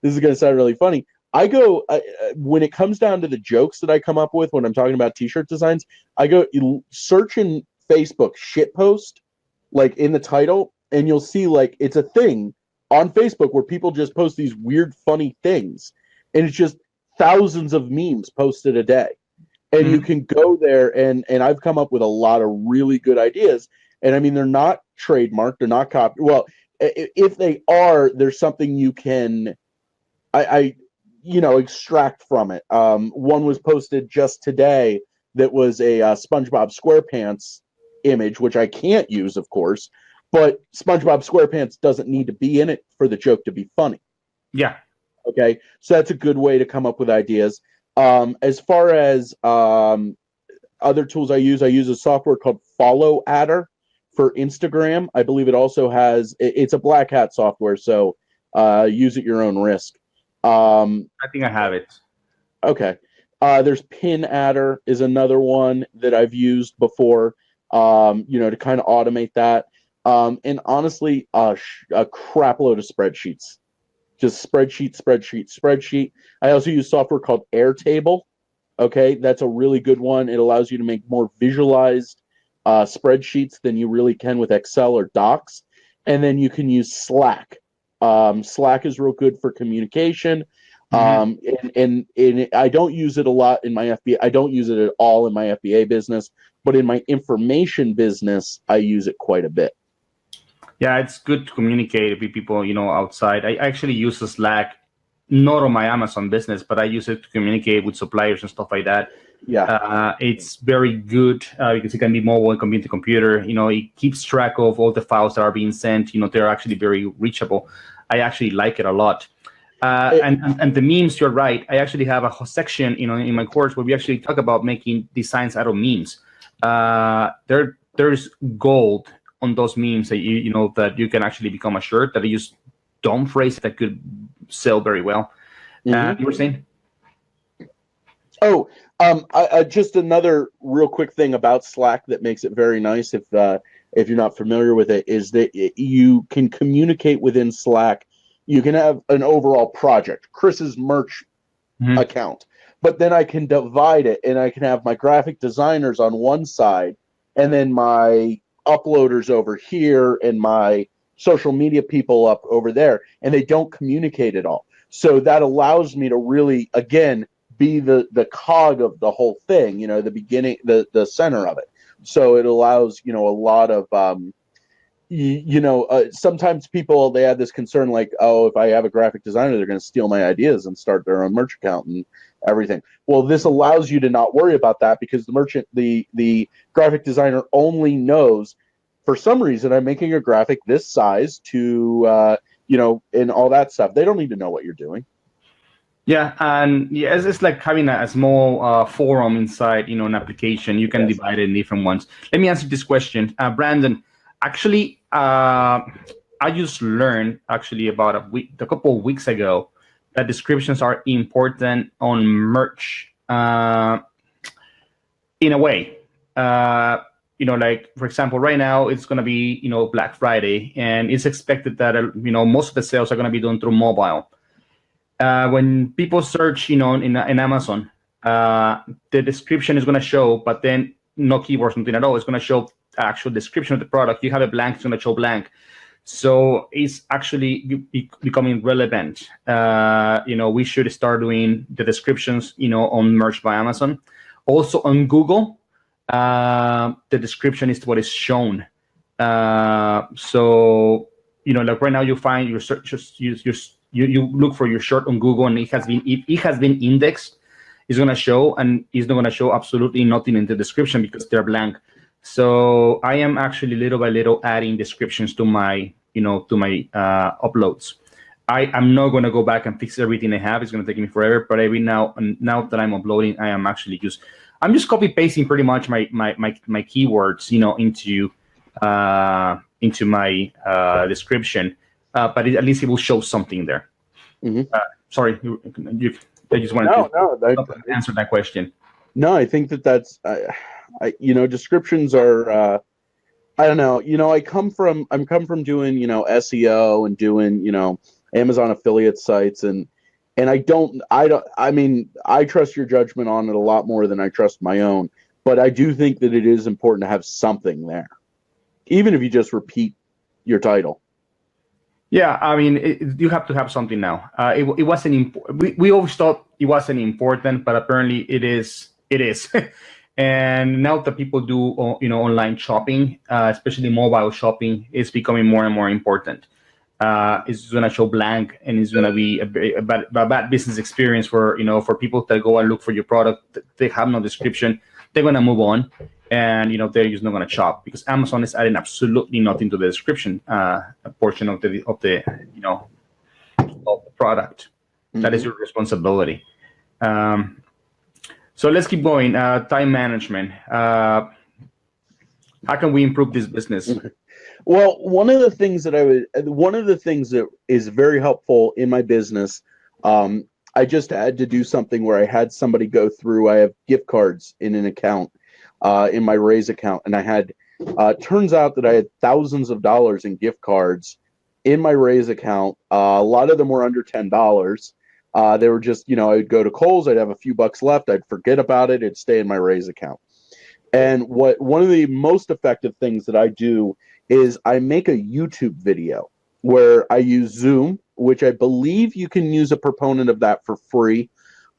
is going to sound really funny. I go when it comes down to the jokes that I come up with when I'm talking about T-shirt designs. I go search in Facebook shitpost, like in the title, and you'll see like it's a thing on Facebook where people just post these weird, funny things, and it's just thousands of memes posted a day. And you can go there, and I've come up with a lot of really good ideas. And I mean, they're not trademarked, they're not copied. Well, if they are, there's something you can, extract from it. One was posted just today that was a SpongeBob SquarePants image, which I can't use, of course. But SpongeBob SquarePants doesn't need to be in it for the joke to be funny. Yeah. Okay, so that's a good way to come up with ideas. As far as other tools I use a software called Follow Adder for Instagram. I believe it also has, it's a black hat software, so use at your own risk. I think I have it. Okay. There's Pin Adder is another one that I've used before, to kind of automate that. And honestly, a crap load of spreadsheets. Just spreadsheet. I also use software called Airtable. Okay, that's a really good one. It allows you to make more visualized spreadsheets than you really can with Excel or Docs. And then you can use Slack. Slack is real good for communication. And I don't use it a lot in my FBA. I don't use it at all in my FBA business, but in my information business, I use it quite a bit. Yeah, it's good to communicate with people, outside. I actually use the Slack, not on my Amazon business, but I use it to communicate with suppliers and stuff like that. Yeah. It's very good because it can be mobile and computer to computer. It keeps track of all the files that are being sent. They're actually very reachable. I actually like it a lot. And the memes, you're right. I actually have a whole section, in my course where we actually talk about making designs out of memes. There's gold on those memes that that you can actually become a shirt that you use dumb phrase that could sell very well. You were saying? Oh, I just another real quick thing about Slack that makes it very nice. If you're not familiar with it, is that you can communicate within Slack. You can have an overall project, Chris's merch account, but then I can divide it, and I can have my graphic designers on one side, and then my uploaders over here, and my social media people up over there, and they don't communicate at all. So that allows me to really, again, be the cog of the whole thing, the beginning, the center of it. So it allows, a lot of, sometimes people, they have this concern like, oh, if I have a graphic designer, they're going to steal my ideas and start their own merch account and everything. Well, this allows you to not worry about that, because the graphic designer only knows, for some reason, I'm making a graphic this size to, and all that stuff. They don't need to know what you're doing. Yeah, and it's like having a small forum inside, an application. You can divide it in different ones. Let me answer this question, Brandon. Actually, I just learned about a couple of weeks ago, that descriptions are important on merch. In a way, like, for example, right now it's going to be Black Friday, and it's expected that most of the sales are going to be done through mobile. When people search, in Amazon, the description is going to show, but then no keywords, nothing at all. It's going to show actual description of the product. You have a blank, it's going to show blank. So it's actually becoming relevant. We should start doing the descriptions, on Merch by Amazon. Also on Google, the description is what is shown. So, like right now you find your search, you look for your shirt on Google, and it has been indexed. It's going to show, and it's not going to show absolutely nothing in the description because they're blank. So I am actually little by little adding descriptions to my uploads. I'm not going to go back and fix everything I have. It's going to take me forever. But every now that I'm uploading, I am actually I'm just copy pasting pretty much my keywords, into my description. But at least it will show something there. Sorry, I just wanted to answer that question. No, I think that's descriptions are. I don't know. I'm come from doing SEO and doing Amazon affiliate sites, and I trust your judgment on it a lot more than I trust my own. But I do think that it is important to have something there, even if you just repeat your title. Yeah, you have to have something now. It wasn't. We always thought it wasn't important, but apparently it is. It is. And now that people do, online shopping, especially mobile shopping, is becoming more and more important. It's going to show blank, and it's going to be a bad business experience for people that go and look for your product. They have no description. They're going to move on, and they're just not going to shop because Amazon is adding absolutely nothing to the description portion of the product. That is your responsibility. So let's keep going. Time management. How can we improve this business? Well, one of the things that is very helpful in my business, I just had to do something where I had somebody go through. I have gift cards in an account, in my Raise account, and I had. Turns out that I had thousands of dollars in gift cards in my Raise account. A lot of them were under $10. They were just, I'd go to Kohl's, I'd have a few bucks left, I'd forget about it, it'd stay in my Raise account. And one of the most effective things that I do is I make a YouTube video where I use Zoom, which I believe you can use a proponent of that for free,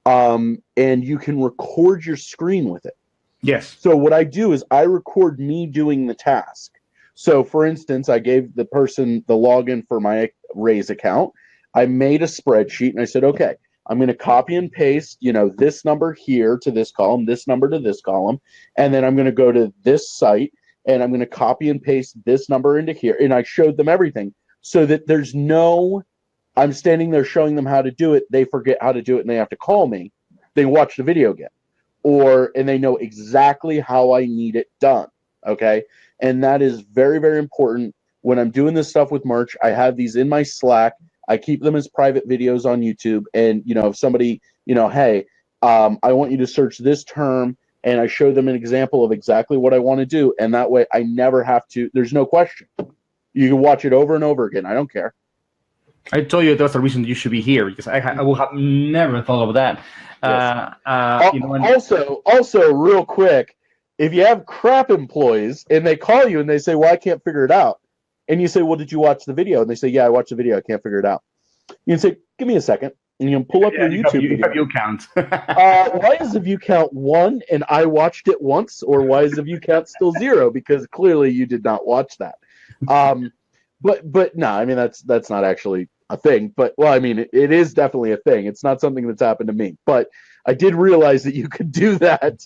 and you can record your screen with it. Yes. So what I do is I record me doing the task. So, for instance, I gave the person the login for my Raise account. I made a spreadsheet and I said, okay, I'm going to copy and paste, this number here to this column, this number to this column, and then I'm going to go to this site and I'm going to copy and paste this number into here. And I showed them everything so that there's no I'm standing there showing them how to do it. They forget how to do it and they have to call me. They watch the video again. And they know exactly how I need it done. Okay. And that is very, very important. When I'm doing this stuff with merch, I have these in my Slack. I keep them as private videos on YouTube. And, if somebody, hey, I want you to search this term, and I show them an example of exactly what I want to do. And that way I never have to, there's no question. You can watch it over and over again. I don't care. I told you that's the reason you should be here, because I would have never thought of that. Yes. Also, real quick, if you have crap employees and they call you and they say, well, I can't figure it out. And you say, well, did you watch the video? And they say, yeah, I watched the video. I can't figure it out. You can say, give me a second. And you can pull up your YouTube video. View count. Why is the view count 1 and I watched it once? Or why is the view count still 0? Because clearly you did not watch that. But no, I mean, that's not actually a thing. But, well, I mean, it is definitely a thing. It's not something that's happened to me. But I did realize that you could do that.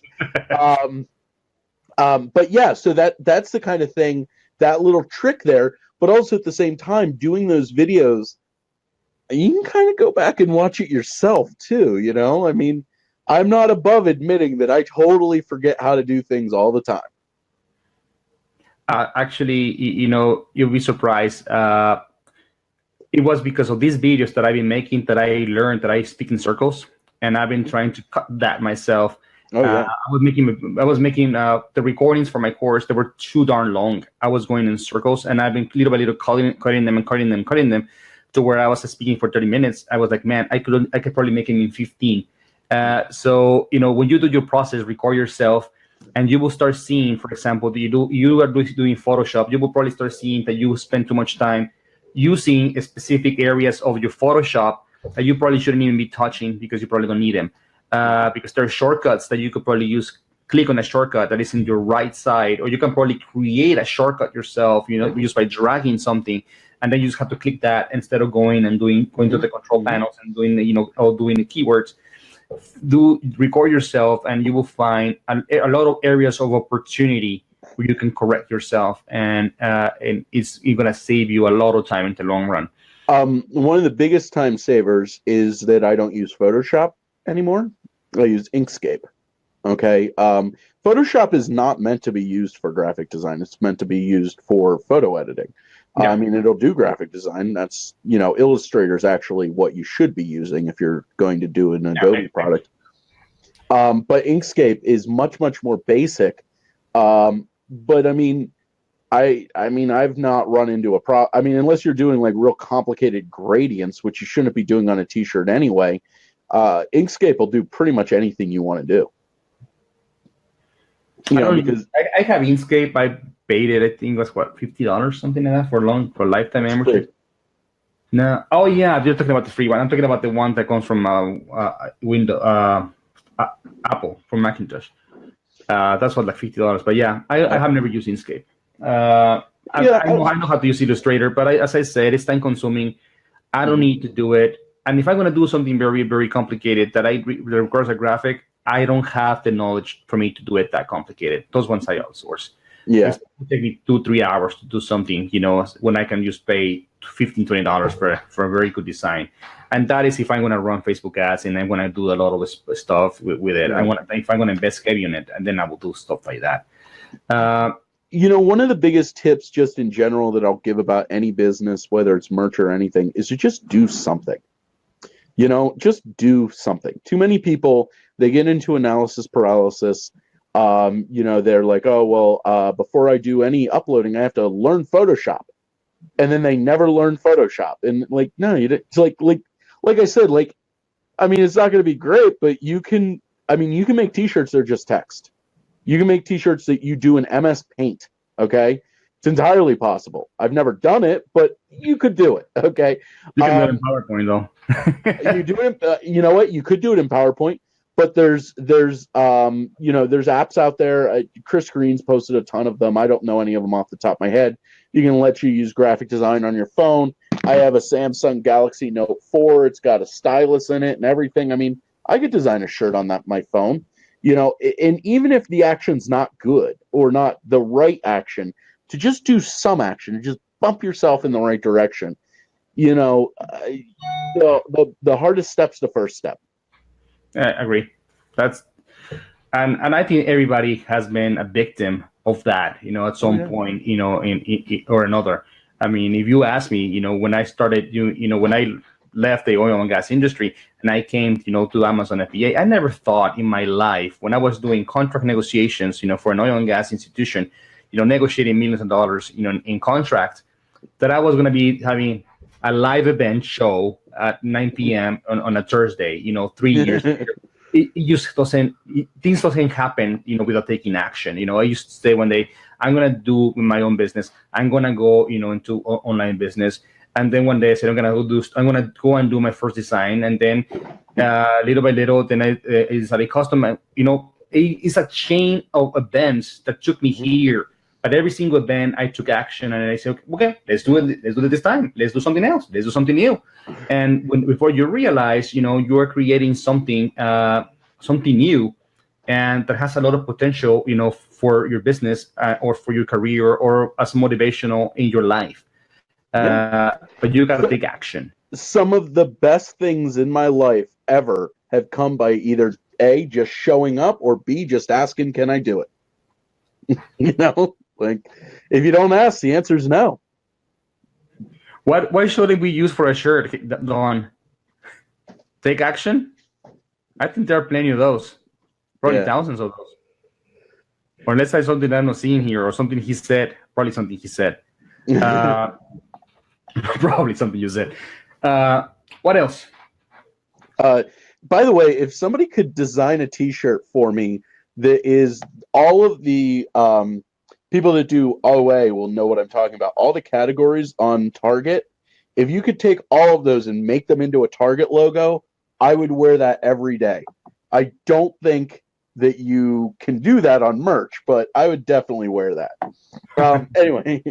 But yeah, so that's the kind of thing, that little trick there. But also at the same time, doing those videos, you can kind of go back and watch it yourself too. I mean, I'm not above admitting that I totally forget how to do things all the time. Actually, you'll be surprised. It was because of these videos that I've been making that I learned that I speak in circles, and I've been trying to cut that myself. Oh, yeah. I was making the recordings for my course. They were too darn long. I was going in circles, and I've been little by little cutting them to where I was speaking for 30 minutes. I was like, man, I could probably make it in 15. So when you do your process, record yourself, and you will start seeing, for example, that you are doing Photoshop. You will probably start seeing that you spend too much time using specific areas of your Photoshop that you probably shouldn't even be touching, because you probably don't need them. Because there are shortcuts that you could probably use. Click on a shortcut that is in your right side, or you can probably create a shortcut yourself, just by dragging something, and then you just have to click that instead of going to the control panels and doing the keywords. Record yourself, and you will find a lot of areas of opportunity where you can correct yourself, and it's going to save you a lot of time in the long run. One of the biggest time savers is that I don't use Photoshop anymore. I use Inkscape. Okay. Photoshop is not meant to be used for graphic design. It's meant to be used for photo editing. Yeah. I mean, it'll do graphic design. That's, Illustrator is actually what you should be using if you're going to do an Adobe product. But Inkscape is much, much more basic. But I mean, I've not run into unless you're doing like real complicated gradients, which you shouldn't be doing on a t-shirt anyway. Inkscape will do pretty much anything you want to do. Because I have Inkscape. I paid it. I think it was $50, something like that, for lifetime membership. No, oh yeah, you're talking about the free one. I'm talking about the one that comes from Apple, from Macintosh. That's what, like $50. But yeah, I have never used Inkscape. I know how to use Illustrator, but as I said, it's time consuming. I don't need to do it. And if I'm going to do something very, very complicated that requires a graphic, I don't have the knowledge for me to do it that complicated. Those ones I outsource. Yeah. It will take me 2-3 hours to do something, when I can just pay $15, $20 for a very good design. And that is if I'm going to run Facebook ads and I'm going to do a lot of stuff with it. Yeah. If I'm going to invest heavy on it, and then I will do stuff like that. One of the biggest tips just in general that I'll give about any business, whether it's merch or anything, is to just do something. Just do something. Too many people, they get into analysis paralysis. They're like, oh, well, before I do any uploading, I have to learn Photoshop. And then they never learn Photoshop. And like, no, it's like I said, it's not going to be great, but you can make t-shirts that are just text. You can make t-shirts that you do in MS Paint. Okay. It's entirely possible. I've never done it, but you could do it. Okay. You can do it in PowerPoint though. You do it. You know what? You could do it in PowerPoint, but there's apps out there. Chris Green's posted a ton of them. I don't know any of them off the top of my head. You can let you use graphic design on your phone. I have a Samsung Galaxy Note 4. It's got a stylus in it and everything. I mean, I could design a shirt on my phone, and even if the action's not good or not the right action, to just do some action and just bump yourself in the right direction. You know, the hardest step's the first step. I agree. That's and I think everybody has been a victim of that, at some point, in or another. I mean, if you ask me, when I started, when I left the oil and gas industry and I came, to Amazon FBA, I never thought in my life when I was doing contract negotiations, for an oil and gas institution, negotiating millions of dollars, in contract, that I was going to be having a live event show at 9 p.m. on a Thursday, 3 years later. It just doesn't, things doesn't happen, without taking action. I used to say one day, I'm going to do my own business. I'm going to go, into online business. And then one day I said, I'm going to go and do my first design. And then little by little, then it's a custom, it's a chain of events that took me here. But every single event, I took action and I said, okay, let's do it. Let's do it this time. Let's do something else. Let's do something new. And before you realize, you are creating something new, and that has a lot of potential, for your business or for your career or as motivational in your life. But you got to take action. Some of the best things in my life ever have come by either A, just showing up, or B, just asking, can I do it? Like, if you don't ask, the answer is no. What should we use for a shirt, Don? Take action? I think there are plenty of those. Probably thousands of those. Or let's say something I'm not seeing here, or something he said. Probably something he said. Probably something you said. What else? By the way, if somebody could design a T-shirt for me that is all of the people that do OA will know what I'm talking about. All the categories on Target, if you could take all of those and make them into a Target logo, I would wear that every day. I don't think that you can do that on merch, but I would definitely wear that. Anyway,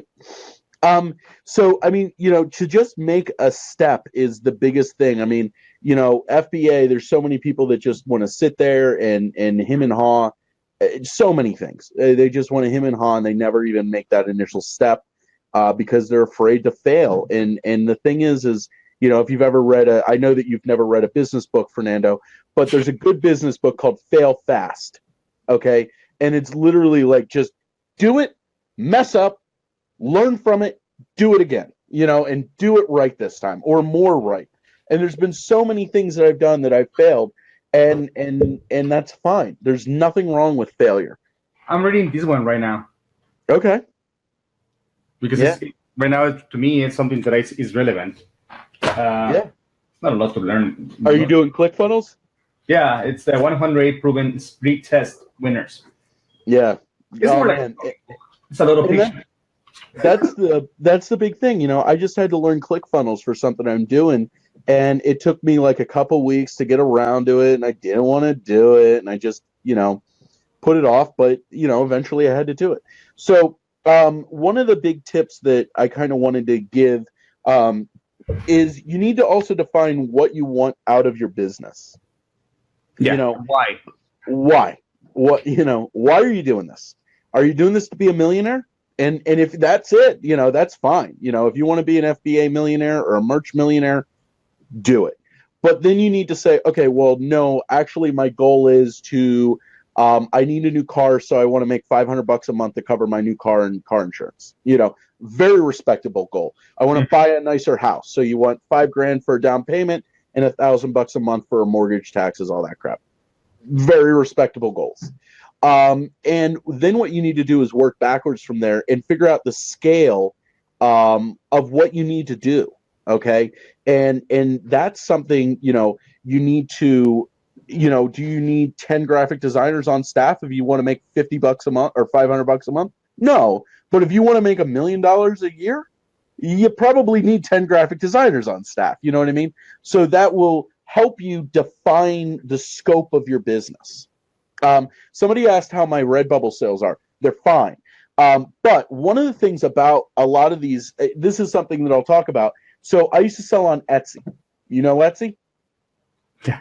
so, I mean, to just make a step is the biggest thing. I mean, FBA, there's so many people that just want to sit there and him and haw. So many things. They just want to him and haw, and they never even make that initial step because they're afraid to fail. And the thing is, if you've ever read I know that you've never read a business book, Fernando, but there's a good business book called Fail Fast. Okay. And it's literally like, just do it, mess up, learn from it, do it again, and do it right this time, or more right. And there's been so many things that I've done that I've failed. And that's fine. There's nothing wrong with failure. I'm reading this one right now. Okay. Because right now, to me, it's something that is relevant. Not a lot to learn. Are you doing ClickFunnels? Yeah, it's the 108 proven split test winners. Yeah. It's more like it's a lot of pictures. That's the big thing. I just had to learn ClickFunnels for something I'm doing. And it took me like a couple weeks to get around to it, and I didn't want to do it, and I just, put it off. But, eventually I had to do it. So one of the big tips that I kind of wanted to give is you need to also define what you want out of your business. Yeah. Why? What? Why are you doing this? Are you doing this to be a millionaire? And if that's it, that's fine. If you want to be an FBA millionaire or a merch millionaire, do it. But then you need to say, okay, well, no, actually my goal is to, I need a new car, so I want to make $500 a month to cover my new car and car insurance. Very respectable goal. I want to buy a nicer house. So you want $5,000 for a down payment and $1,000 a month for mortgage, taxes, all that crap. Very respectable goals. And then what you need to do is work backwards from there and figure out the scale of what you need to do. Okay. And that's something, you need to, do you need 10 graphic designers on staff if you want to make $50 a month or $500 a month? No. But if you want to make $1 million a year, you probably need 10 graphic designers on staff. You know what I mean? So that will help you define the scope of your business. Somebody asked how my Redbubble sales are. They're fine. But one of the things about a lot of these, this is something that I'll talk about. So I used to sell on Etsy. You know Etsy? Yeah.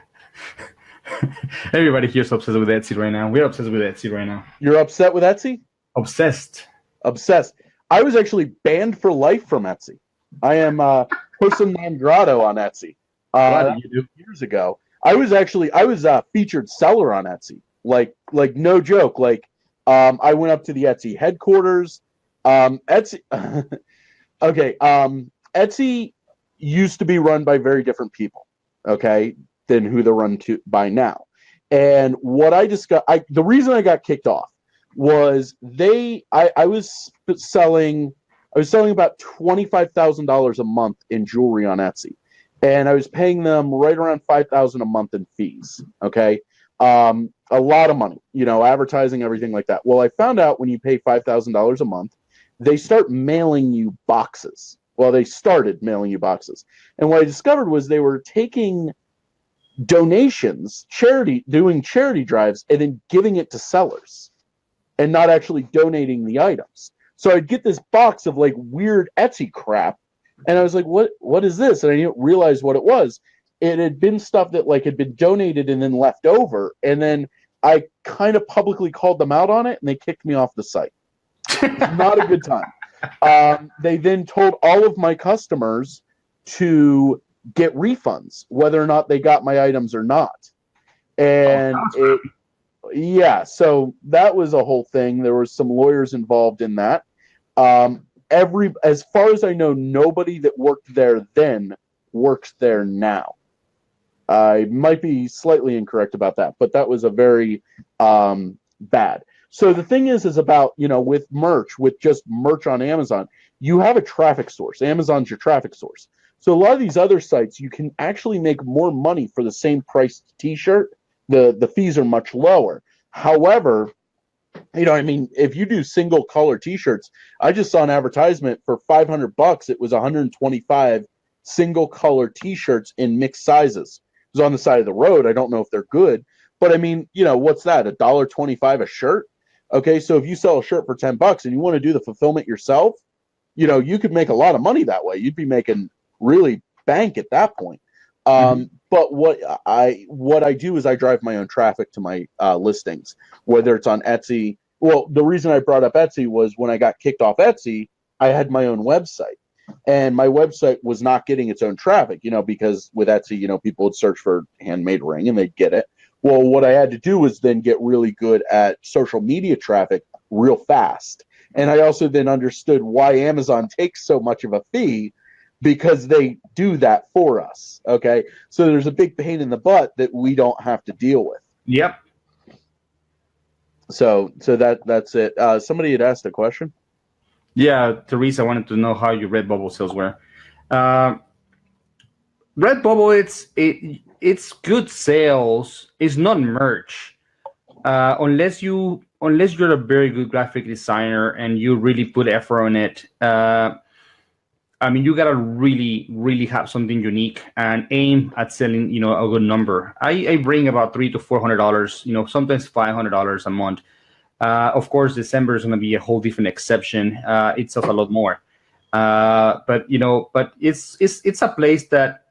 Everybody here is obsessed with Etsy right now. We're obsessed with Etsy right now. You're upset with Etsy? Obsessed. I was actually banned for life from Etsy. I am person non grata on Etsy. What did you do? Years ago, I was a featured seller on Etsy. Like no joke. I went up to the Etsy headquarters. Etsy. Okay. Etsy used to be run by very different people. Okay, than who they're run to by now. And what I discussed, the reason I got kicked off was I was selling about $25,000 a month in jewelry on Etsy, and I was paying them right around $5,000 a month in fees. Okay, a lot of money, advertising, everything like that. Well, I found out when you pay $5,000 a month, they start mailing you boxes. Well, they started mailing you boxes, and what I discovered was they were taking donations, doing charity drives, and then giving it to sellers and not actually donating the items. So I'd get this box of like weird Etsy crap, and I was like, what is this? And I didn't realize what it was. It had been stuff that like had been donated and then left over, and then I kind of publicly called them out on it, and they kicked me off the site. Not a good time. They then told all of my customers to get refunds, whether or not they got my items or not. And so that was a whole thing. There was some lawyers involved in that. As far as I know, nobody that worked there then works there now. I might be slightly incorrect about that, but that was a very bad. So the thing is about, with just merch on Amazon, you have a traffic source. Amazon's your traffic source. So a lot of these other sites, you can actually make more money for the same price t-shirt. The fees are much lower. However, if you do single color t-shirts, I just saw an advertisement for $500. It was 125 single color t-shirts in mixed sizes. It was on the side of the road. I don't know if they're good, but what's that? $1.25 a shirt? Okay, so if you sell a shirt for $10 and you want to do the fulfillment yourself, you could make a lot of money that way. You'd be making really bank at that point. But what I do is I drive my own traffic to my listings, whether it's on Etsy. Well, the reason I brought up Etsy was when I got kicked off Etsy, I had my own website, and my website was not getting its own traffic, because with Etsy, people would search for handmade ring and they'd get it. Well, what I had to do was then get really good at social media traffic real fast. And I also then understood why Amazon takes so much of a fee, because they do that for us. Okay, so there's a big pain in the butt that we don't have to deal with. Yep. So that's it. Somebody had asked a question. Yeah, Teresa wanted to know how your Redbubble sales were. Redbubble, it's good sales. It's not merch, unless you're a very good graphic designer and you really put effort on it. You gotta really, really have something unique and aim at selling, a good number. I bring about $300 to $400, sometimes $500 a month. Of course, December is gonna be a whole different exception. It sells a lot more. But it's a place that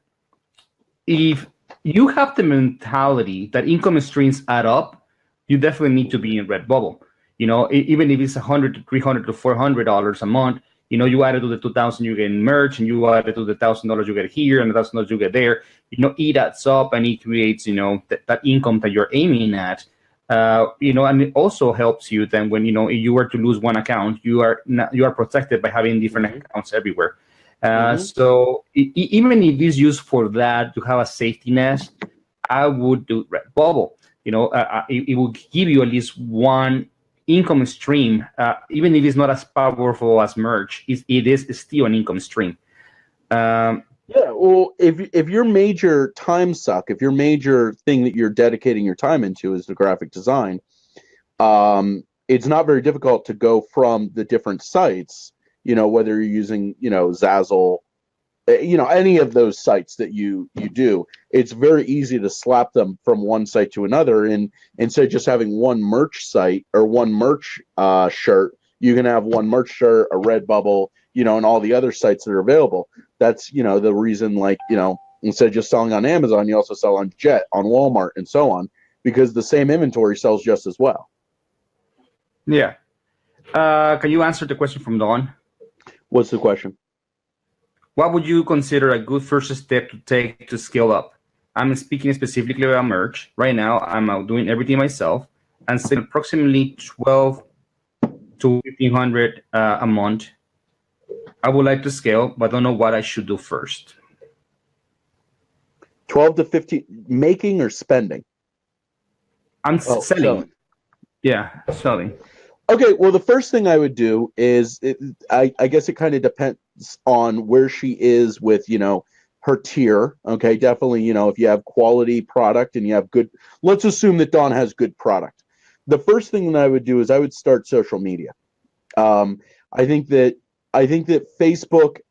if you have the mentality that income streams add up, you definitely need to be in Redbubble. Even if it's $100 to $300 to $400 a month. You add it to the $2,000 you get in merch, and you add it to the $1,000 you get here and the $1,000 you get there. It adds up, and it creates, that income that you're aiming at. And it also helps you then when if you were to lose one account, you are protected by having different accounts everywhere. So even if it's used for that to have a safety net, I would do Redbubble. It will give you at least one income stream, even if it's not as powerful as merch. It is still an income stream. Well, if your major time suck, if your major thing that you're dedicating your time into is the graphic design, it's not very difficult to go from the different sites, whether you're using, Zazzle, any of those sites that you do. It's very easy to slap them from one site to another, and instead of just having one merch site or one merch shirt, you can have one merch shirt, a Redbubble, and all the other sites that are available. That's the reason, instead of just selling on Amazon, you also sell on Jet, on Walmart, and so on, because the same inventory sells just as well. Yeah. Can you answer the question from Dawn? What's the question? what would you consider a good first step to take to scale up? I'm speaking specifically about merch. Right now, I'm doing everything myself and selling approximately 12 to 1,500 a month. I would like to scale, but don't know what I should do first. 12 to 15, making or spending? I'm selling. Yeah, selling. Okay, well, the first thing I would do is, I guess it kind of depends on where she is with, her tier. Okay, definitely, if you have quality product and you have good, let's assume that Dawn has good product. The first thing that I would do is I would start social media. I think that Facebook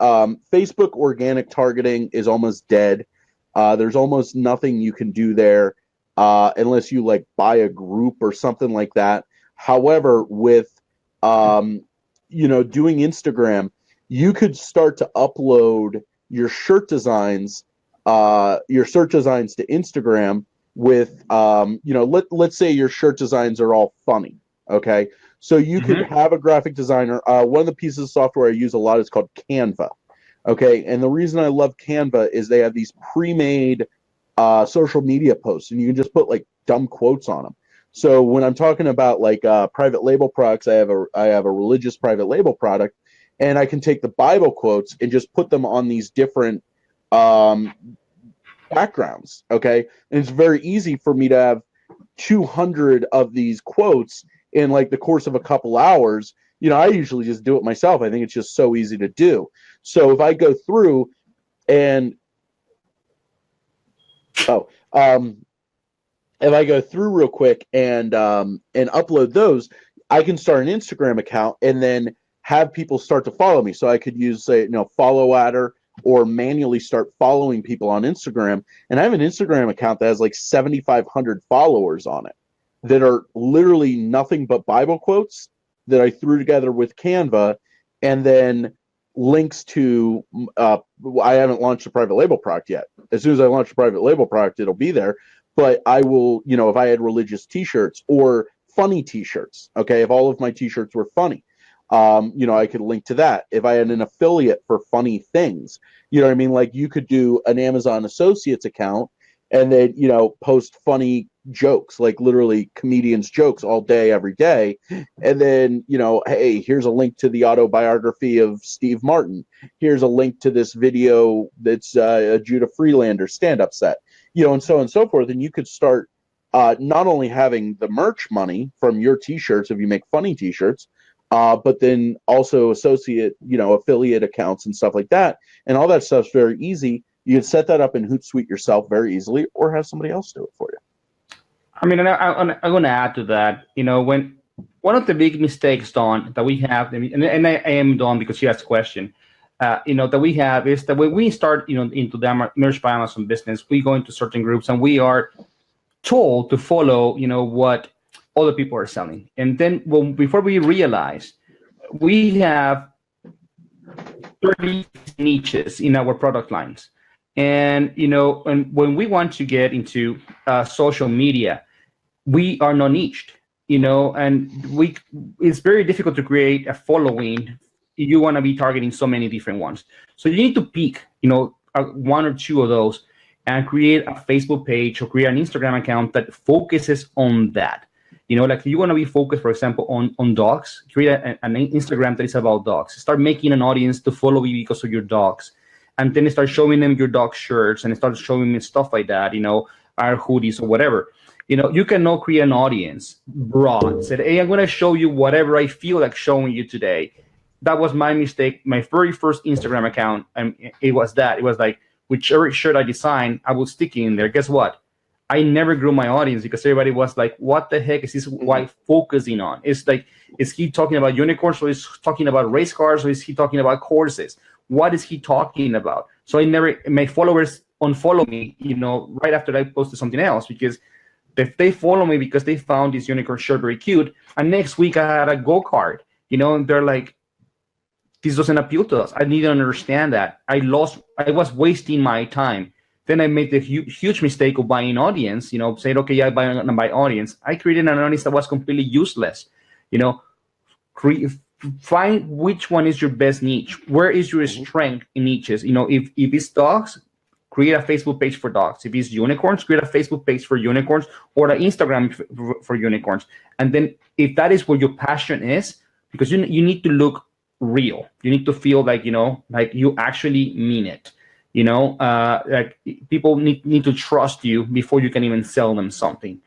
organic targeting is almost dead. There's almost nothing you can do there unless you like buy a group or something like that. However, with doing Instagram, you could start to upload your shirt designs to Instagram with let's say your shirt designs are all funny. Okay, so you could have a graphic designer. One of the pieces of software I use a lot is called Canva. Okay, and the reason I love Canva is they have these pre-made social media posts, and you can just put like dumb quotes on them. So when I'm talking about like private label products, I have a religious private label product, and I can take the Bible quotes and just put them on these different backgrounds. Okay, and it's very easy for me to have 200 of these quotes in like the course of a couple hours. I usually just do it myself. I think it's just so easy to do. So if I go through and if I go through real quick and upload those, I can start an Instagram account and then have people start to follow me. So I could use, say, follow adder or manually start following people on Instagram. And I have an Instagram account that has like 7,500 followers on it that are literally nothing but Bible quotes that I threw together with Canva, and then links to I haven't launched a private label product yet. As soon as I launch a private label product, it'll be there. But I will, if I had religious t-shirts or funny t-shirts, okay, if all of my t-shirts were funny, I could link to that. If I had an affiliate for funny things, you know what I mean? Like you could do an Amazon Associates account and then, post funny jokes, like literally comedians' jokes all day, every day. And then, hey, here's a link to the autobiography of Steve Martin. Here's a link to this video that's a Judah Freelander stand-up set, and so on and so forth. And you could start not only having the merch money from your t-shirts if you make funny t-shirts, but then also affiliate accounts and stuff like that. And all that stuff's very easy. You can set that up in Hootsuite yourself very easily, or have somebody else do it for you. I mean, I'm going to add to that. When one of the big mistakes, Dawn, that we have, and I am Dawn because she asked a question, that we have is that when we start, into the Merch by Amazon business, we go into certain groups and we are told to follow, what other people are selling. And then before we realize, we have 30 niches in our product lines. And, and when we want to get into social media, we are not niched, and it's very difficult to create a following. You want to be targeting so many different ones. So you need to pick, one or two of those and create a Facebook page or create an Instagram account that focuses on that. Like if you want to be focused, for example, on dogs, create an Instagram that is about dogs. Start making an audience to follow you because of your dogs. And then start showing them your dog shirts and start showing them stuff like that, our hoodies or whatever. You cannot create an audience broad. Said, hey, I'm going to show you whatever I feel like showing you today. That was my mistake. My very first Instagram account, and it was that. It was like, whichever shirt I designed, I was sticking in there. Guess what? I never grew my audience because everybody was like, what the heck is this guy focusing on? It's like, is he talking about unicorns, or is he talking about race cars, or is he talking about courses? What is he talking about? So my followers unfollow me, right after I posted something else, because if they follow me because they found this unicorn shirt very cute, and next week I had a go-kart, and they're like, this doesn't appeal to us. I need to understand that. I was wasting my time. Then I made the huge mistake of buying audience, saying, okay, yeah, I buy audience. I created an audience that was completely useless, find which one is your best niche. Where is your strength in niches? If it's dogs, create a Facebook page for dogs. If it's unicorns, create a Facebook page for unicorns or an Instagram for unicorns. And then if that is where your passion is, because you need to look real. You need to feel like, like you actually mean it. Like people need to trust you before you can even sell them something.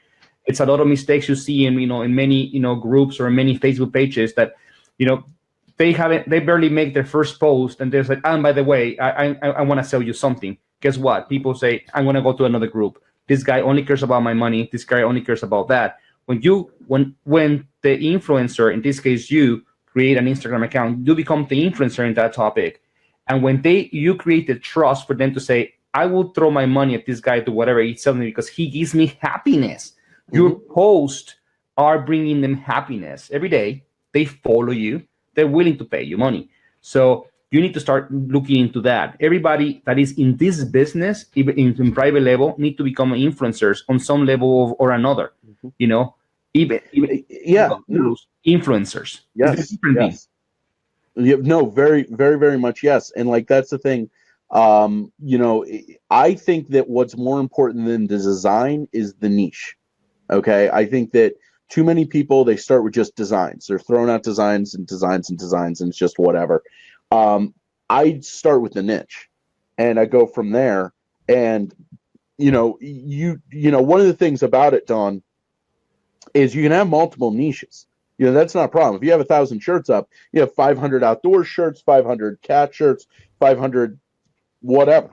It's a lot of mistakes you see in many, groups or many Facebook pages that, they barely make their first post and they're like, and by the way, I want to sell you something. Guess what? People say, I'm going to go to another group. This guy only cares about my money. This guy only cares about that. When the influencer, in this case, you create an Instagram account, you become the influencer in that topic. And when you create the trust for them to say, I will throw my money at this guy to whatever he's selling me because he gives me happiness. Your posts are bringing them happiness every day. They follow you. They're willing to pay you money. So you need to start looking into that. Everybody that is in this business, even in private level, need to become influencers on some level or another. Even influencers. Yes. No, very, very, very much yes. And like that's the thing. I think that what's more important than the design is the niche. Okay, I think that too many people, they start with just designs. They're throwing out designs and designs and designs, and it's just whatever. I start with the niche, and I go from there. And one of the things about it, Don, is you can have multiple niches. That's not a problem. If you have 1,000 shirts up, you have 500 outdoor shirts, 500 cat shirts, 500 whatever.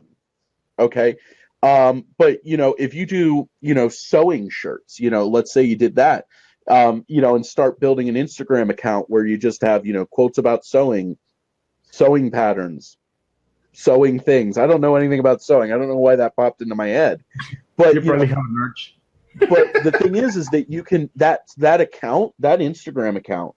Okay. But if you do, sewing shirts, let's say you did that, and start building an Instagram account where you just have, quotes about sewing patterns, sewing things. I don't know anything about sewing. I don't know why that popped into my head, but you probably have merch. But the thing is that you can, that account, that Instagram account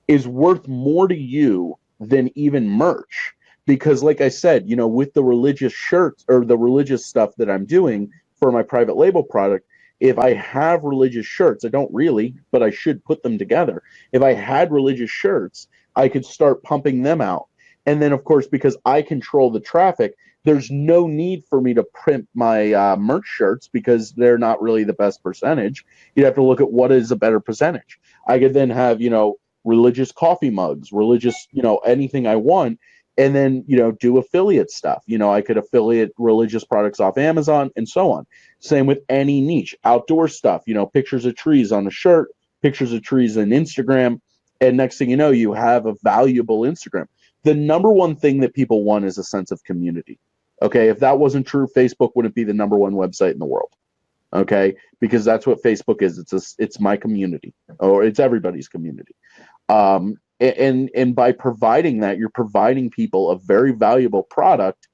is worth more to you than even merch. Because like I said, with the religious shirts or the religious stuff that I'm doing for my private label product, if I have religious shirts, I don't really, but I should put them together. If I had religious shirts, I could start pumping them out. And then, of course, because I control the traffic, there's no need for me to print my merch shirts because they're not really the best percentage. You'd have to look at what is a better percentage. I could then have, religious coffee mugs, religious, anything I want. And then, do affiliate stuff. I could affiliate religious products off Amazon and so on. Same with any niche. Outdoor stuff, pictures of trees on a shirt, pictures of trees on Instagram. And next thing you know, you have a valuable Instagram. The number one thing that people want is a sense of community. Okay, if that wasn't true, Facebook wouldn't be the number one website in the world. Okay, because that's what Facebook is. It's my community, or it's everybody's community. And by providing that, you're providing people a very valuable product,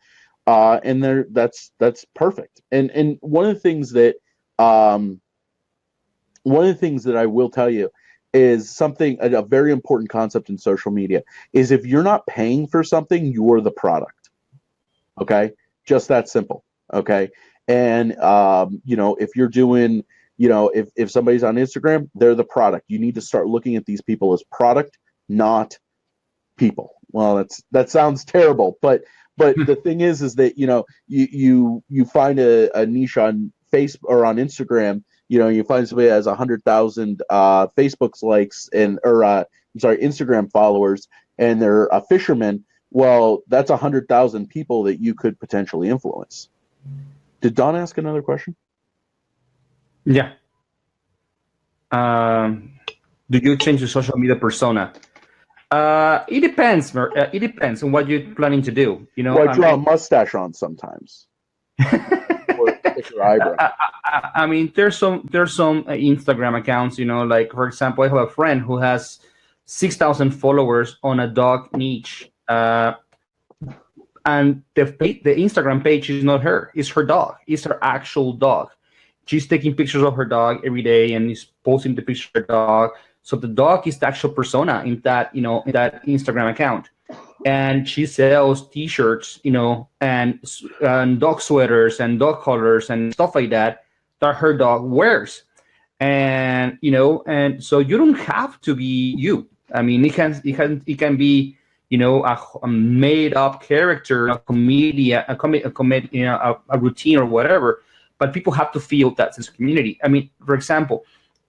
and that's perfect. And one of the things that I will tell you is a very important concept in social media is if you're not paying for something, you're the product. Okay, just that simple. Okay, and if you're doing, if somebody's on Instagram, they're the product. You need to start looking at these people as product, not people. Well, that sounds terrible, but the thing is that you find a niche on Facebook or on Instagram. You find somebody that has 100,000 Facebook's likes Instagram followers, and they're a fisherman. Well, that's 100,000 people that you could potentially influence. Did Don ask another question? Yeah. Do you change your social media persona? It depends. It depends on what you're planning to do. Well, I draw a mustache on sometimes. Or your eyebrow. I mean, there's some Instagram accounts. Like for example, I have a friend who has 6,000 followers on a dog niche, and the Instagram page is not her; it's her dog. It's her actual dog. She's taking pictures of her dog every day and is posting the picture of her dog. So the dog is the actual persona in that Instagram account, and she sells T-shirts, and dog sweaters and dog collars and stuff like that her dog wears, and so you don't have to be you. I mean, it can be, a made up character, a comedian, a routine or whatever. But people have to feel that sense of community. I mean, for example,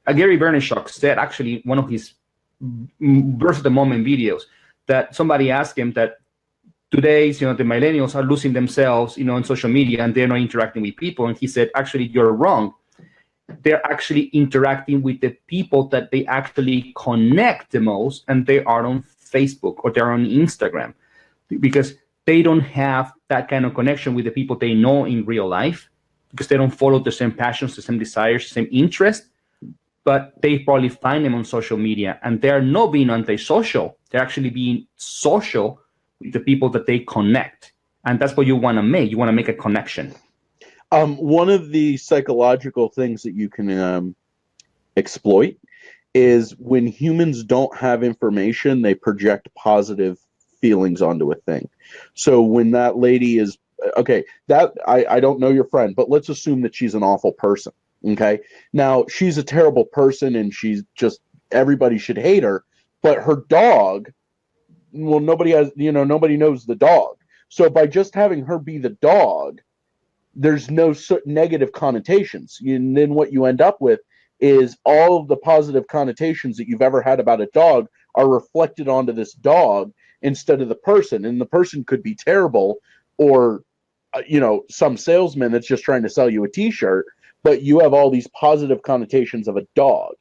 Gary Vaynerchuk said actually one of his birth of the moment videos that somebody asked him that today's, the millennials are losing themselves, on social media and they're not interacting with people. And he said, actually, you're wrong. They're actually interacting with the people that they actually connect the most, and they are on Facebook or they're on Instagram because they don't have that kind of connection with the people they know in real life because they don't follow the same passions, the same desires, the same interests, but they probably find them on social media, and they're not being antisocial. They're actually being social with the people that they connect. And that's what you want to make. You want to make a connection. One of the psychological things that you can exploit is when humans don't have information, they project positive feelings onto a thing. So when that lady is, okay, that I don't know your friend, but let's assume that she's an awful person. Okay. Now she's a terrible person and she's just, everybody should hate her, but her dog, well, nobody knows the dog. So by just having her be the dog, there's no negative connotations. And then what you end up with is all of the positive connotations that you've ever had about a dog are reflected onto this dog instead of the person. And the person could be terrible or, some salesman that's just trying to sell you a t-shirt, but you have all these positive connotations of a dog.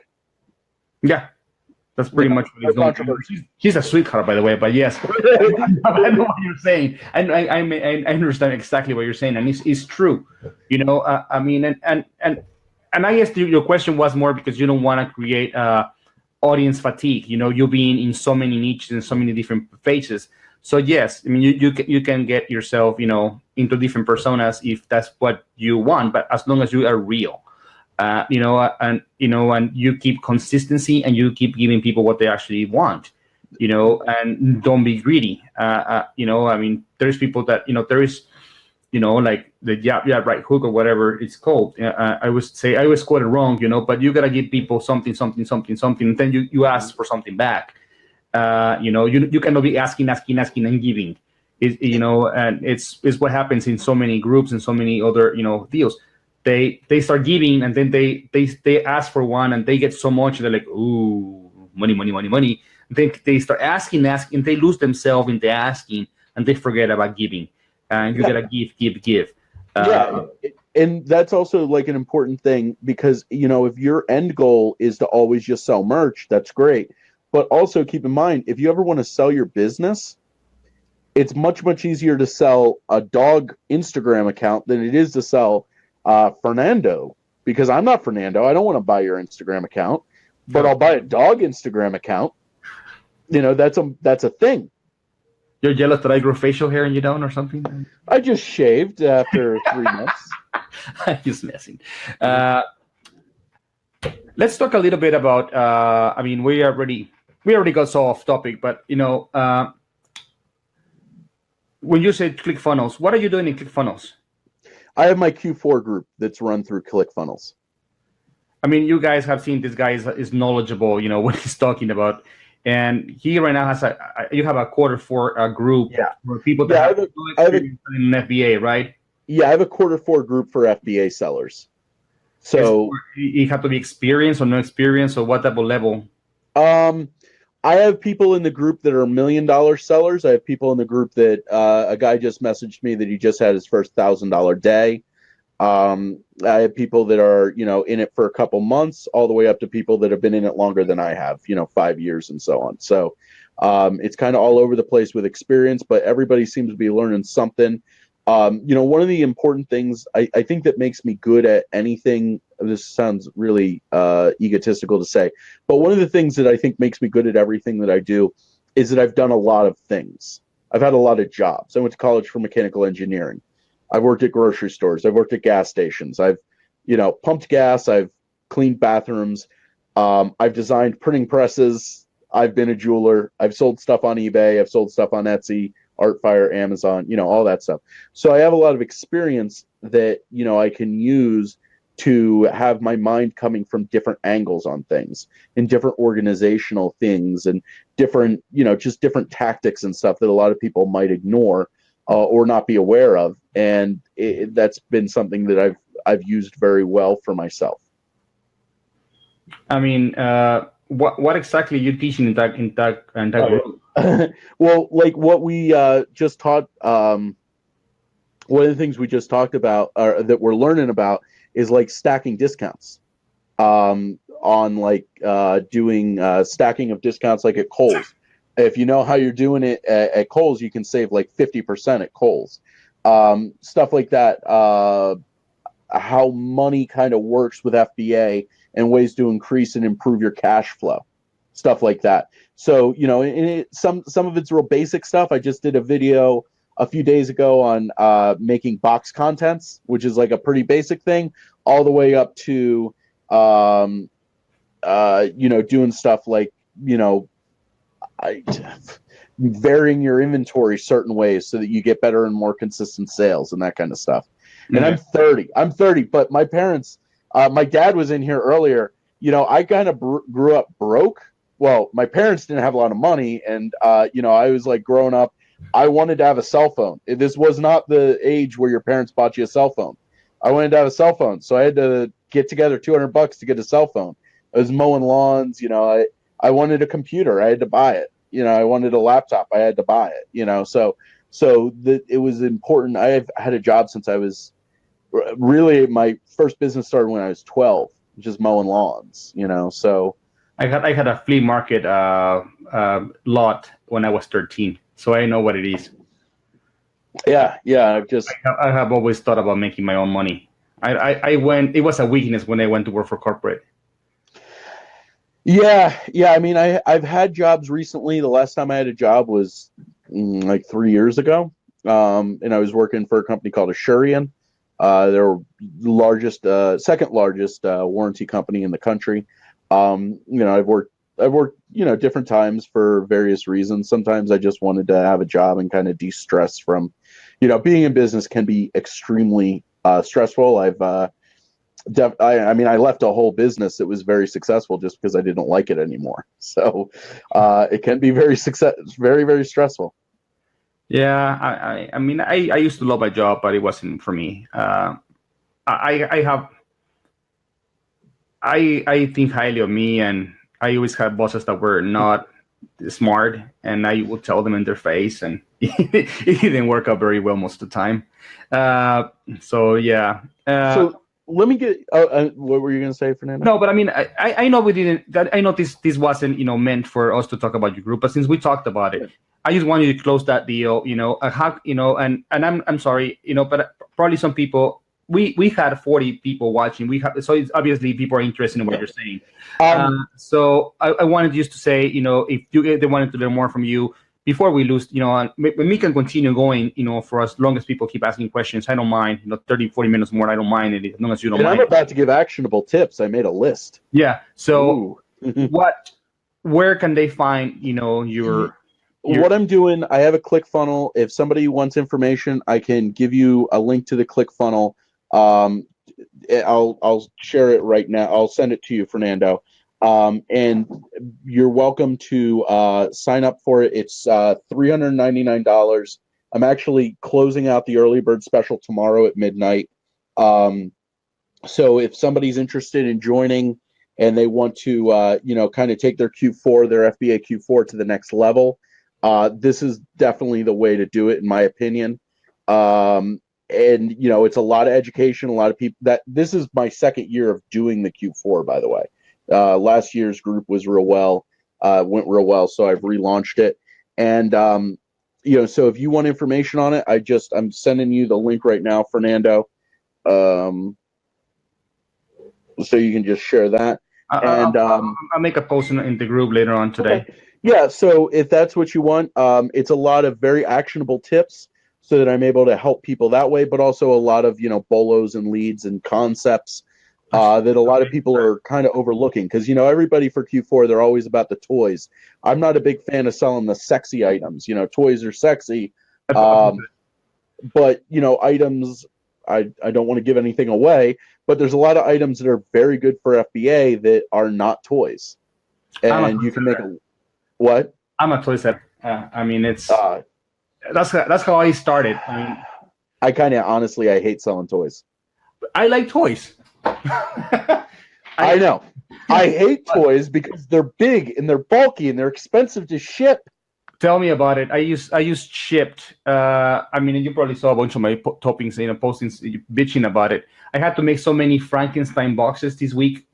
Yeah. That's pretty much what he's doing. He's a sweetheart, by the way. But yes, I know what you're saying. I understand exactly what you're saying, and it's true. I mean, and I guess your question was more because you don't want to create audience fatigue. You being in so many niches and so many different faces. So yes, I mean, you can get yourself, into different personas if that's what you want, but as long as you are real. And you keep consistency and you keep giving people what they actually want, and don't be greedy. I mean, there's people that, there is, like the right hook or whatever it's called. I always quote it wrong, but you gotta give people something, and then you ask for something back. You cannot be asking and giving. And it's what happens in so many groups and so many other, deals. They start giving, and then they ask for one, and they get so much, they're like, ooh, money. Then they start asking, they lose themselves in the asking, and they forget about giving. And you gotta give. And that's also like an important thing because if your end goal is to always just sell merch, that's great. But also keep in mind, if you ever want to sell your business, it's much easier to sell a dog Instagram account than it is to sell Fernando, because I'm not Fernando. I don't want to buy your Instagram account, but I'll buy a dog Instagram account. That's a thing. You're jealous that I grow facial hair and you don't, or something? I just shaved after 3 months. I'm just messing. Let's talk a little bit about. I mean, we already got so off topic, but when you say ClickFunnels, what are you doing in ClickFunnels? I have my Q4 group that's run through ClickFunnels. I mean, you guys have seen this guy is knowledgeable, what he's talking about. And he right now has you have a Q4 group for people that have no experience in FBA, right? Yeah, I have a Q4 group for FBA sellers. So you have to be experienced or no experience, or what type of level? I have people in the group that are $1 million sellers. I have people in the group that a guy just messaged me that he just had his first $1,000 day. I have people that are, in it for a couple months, all the way up to people that have been in it longer than I have, 5 years and so on. So it's kind of all over the place with experience, but everybody seems to be learning something. One of the important things I think that makes me good at anything, this sounds really egotistical to say, but one of the things that I think makes me good at everything that I do is that I've done a lot of things. I've had a lot of jobs. I went to college for mechanical engineering. I've worked at grocery stores. I've worked at gas stations. I've, pumped gas. I've cleaned bathrooms. I've designed printing presses. I've been a jeweler. I've sold stuff on eBay. I've sold stuff on Etsy, Artfire, Amazon, all that stuff. So I have a lot of experience that, I can use to have my mind coming from different angles on things and different organizational things and different, just different tactics and stuff that a lot of people might ignore or not be aware of. And that's been something that I've used very well for myself. I mean, what exactly are you teaching in that group? Well, like what we just taught, one of the things we just talked about that we're learning about is like stacking discounts, on like doing stacking of discounts like at Kohl's. If you know how you're doing it at Kohl's, you can save like 50% at Kohl's. Stuff like that. How money kind of works with FBA and ways to increase and improve your cash flow. Stuff like that. So, some of it's real basic stuff. I just did a video a few days ago on making box contents, which is like a pretty basic thing, all the way up to doing stuff like varying your inventory certain ways so that you get better and more consistent sales and that kind of stuff. And Yeah. I'm 30, but my parents, my dad was in here earlier. I kind of grew up broke. Well, my parents didn't have a lot of money, and I was like growing up, I wanted to have a cell phone. This was not the age where your parents bought you a cell phone. I wanted to have a cell phone, so I had to get together $200 to get a cell phone. I was mowing lawns. I wanted a computer. I had to buy it. I wanted a laptop. I had to buy it. So it was important. I've had a job since I was really, my first business started when I was 12, just mowing lawns. So I had a flea market lot when I was 13, so I know what it is. Yeah. I have always thought about making my own money. I went. It was a weakness when I went to work for corporate. Yeah. I mean, I've had jobs recently. The last time I had a job was like 3 years ago, and I was working for a company called Assurian. They're the second largest warranty company in the country. I've worked different times for various reasons. Sometimes I just wanted to have a job and kind of de-stress from, being in business can be extremely stressful. I left a whole business that was very successful just because I didn't like it anymore. So it can be very very stressful. Yeah, I used to love my job, but it wasn't for me. I think highly of me, and I always had bosses that were not smart, and I would tell them in their face, and it didn't work out very well most of the time. So yeah. So let me get. What were you going to say, Fernando? No, but I mean, I know we didn't. I know this wasn't meant for us to talk about your group, but since we talked about it, I just wanted to close that deal. And I'm sorry, but probably some people. We had 40 people watching. So it's obviously people are interested in what you're saying. So I wanted just to say, if they wanted to learn more from you before we lose, and we can continue going, for as long as people keep asking questions. I don't mind, 30, 40 minutes more. I don't mind it as long as you don't mind. I'm about to give actionable tips. I made a list. Yeah. So where can they find, your what I'm doing? I have a ClickFunnels. If somebody wants information, I can give you a link to the ClickFunnels. I'll share it right now. I'll send it to you, Fernando. And you're welcome to sign up for it. It's $399. I'm actually closing out the early bird special tomorrow at midnight. So if somebody's interested in joining and they want to, kind of take their FBA Q4 to the next level, this is definitely the way to do it, in my opinion. And it's a lot of education. A lot of people this is my second year of doing the Q4, by the way. Last year's group was went real well. So I've relaunched it. And, so if you want information on it, I'm sending you the link right now, Fernando. So you can just share that. I'll make a post in the group later on today. Okay. Yeah. So if that's what you want, it's a lot of very actionable tips, so that I'm able to help people that way, but also a lot of, bolos and leads and concepts that a lot of people are kind of overlooking. Because, everybody for Q4, they're always about the toys. I'm not a big fan of selling the sexy items. Toys are sexy. But, items, I don't want to give anything away, but there's a lot of items that are very good for FBA that are not toys, and you can make a what? I'm a toy set. I mean, it's Uh, that's how I started. I mean, I kind of honestly, I hate selling toys. I like toys. I know. I hate toys because they're big and they're bulky and they're expensive to ship. Tell me about it. I use Shipped. I mean, you probably saw a bunch of my toppings, postings bitching about it. I had to make so many Frankenstein boxes this week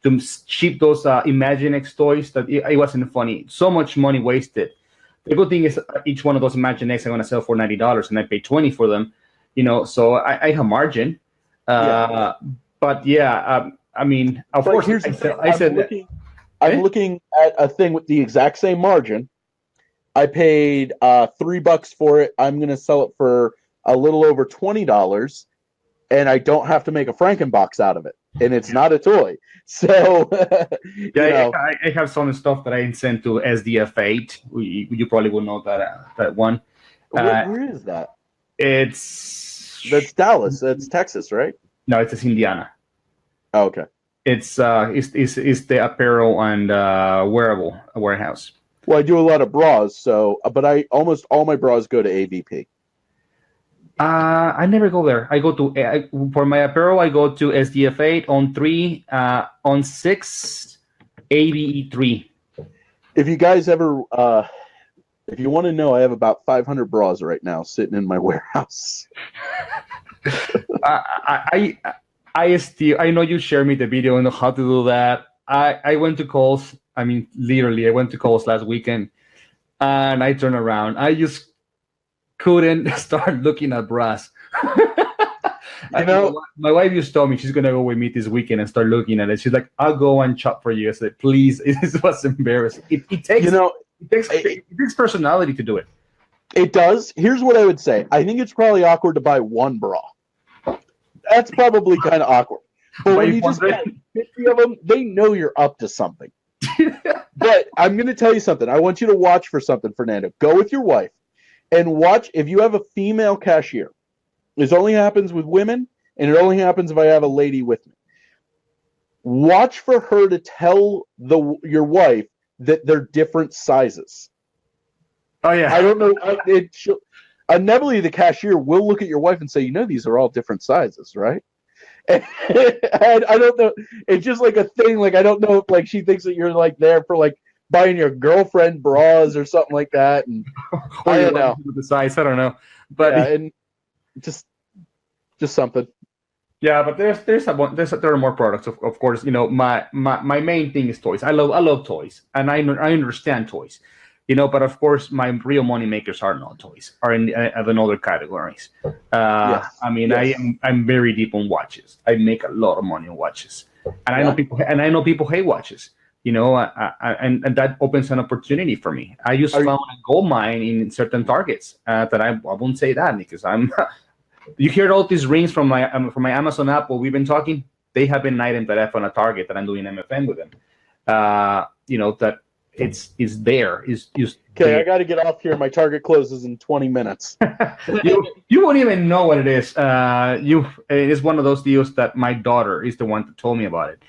to ship those Imaginext toys that it wasn't funny. So much money wasted. The good thing is each one of those Imaginext I'm going to sell for $90, and I pay $20 for them. So I have margin. But yeah, I mean, of course, here's I'm looking at a thing with the exact same margin. I paid $3 for it. I'm going to sell it for a little over $20, and I don't have to make a Frankenbox out of it, and it's not a toy. So, I have some stuff that I sent to SDF8. You probably will know that one. Where is that? That's Dallas. That's Texas, right? No, it's Indiana. Oh, okay. It's the apparel and wearable warehouse. Well, I do a lot of bras, but almost all my bras go to AVP. I never go there. I go to for my apparel. I go to SDF8 on 3, on 6, ABE3. If you guys ever, if you want to know, I have about 500 bras right now sitting in my warehouse. I know you shared me the video on how to do that. I went to Kohl's. I mean, literally, I went to Kohl's last weekend, and I turned around. I just couldn't start looking at bras. My wife just told me she's gonna go with me this weekend and start looking at it. She's like, "I'll go and shop for you." I said, "Please." It was embarrassing. It takes personality to do it. It does. Here's what I would say. I think it's probably awkward to buy one bra. That's probably kind of awkward. But when you just buy 50 of them, they know you're up to something. But I'm going to tell you something. I want you to watch for something, Fernando. Go with your wife and watch if you have a female cashier. This only happens with women, and it only happens if I have a lady with me. Watch for her to tell your wife that they're different sizes. Oh, yeah. I don't know. Inevitably, the cashier will look at your wife and say, these are all different sizes, right? And I don't know. It's just like a thing. Like, I don't know if she thinks that you're there for buying your girlfriend bras or something like that. And I don't know the size. I don't know, but and just something. Yeah, but there are more products. Of course, my main thing is toys. I love toys, and I understand toys. But of course, my real money makers are not toys, are in other categories. Yes. I mean, yes. I'm very deep on watches. I make a lot of money on watches, and I know people hate watches. And that opens an opportunity for me. I just found a gold mine in certain targets that I won't say that because I'm. You hear all these rings from my Amazon app while we've been talking. They have been an item that I found a target that I'm doing MFN with them. That. It's there. It's just okay. there. I got to get off here. My target closes in 20 minutes. you won't even know what it is. It's one of those deals that my daughter is the one that told me about it.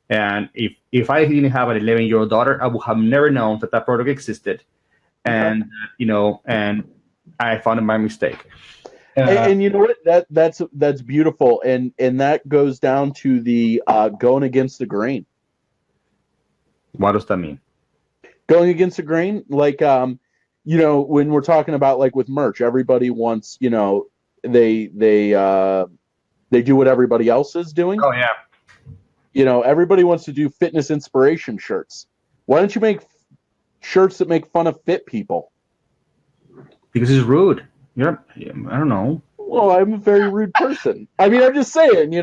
And if I didn't have an 11-year-old daughter, I would have never known that product existed. And and I found it by mistake. And you know what? That's beautiful. And that goes down to the going against the grain. What does that mean? Going against the grain, when we're talking about with merch, everybody wants, they do what everybody else is doing. Oh yeah. Everybody wants to do fitness inspiration shirts. Why don't you make shirts that make fun of fit people? Because it's rude. I don't know. Well, I'm a very rude person. I mean, I'm just saying,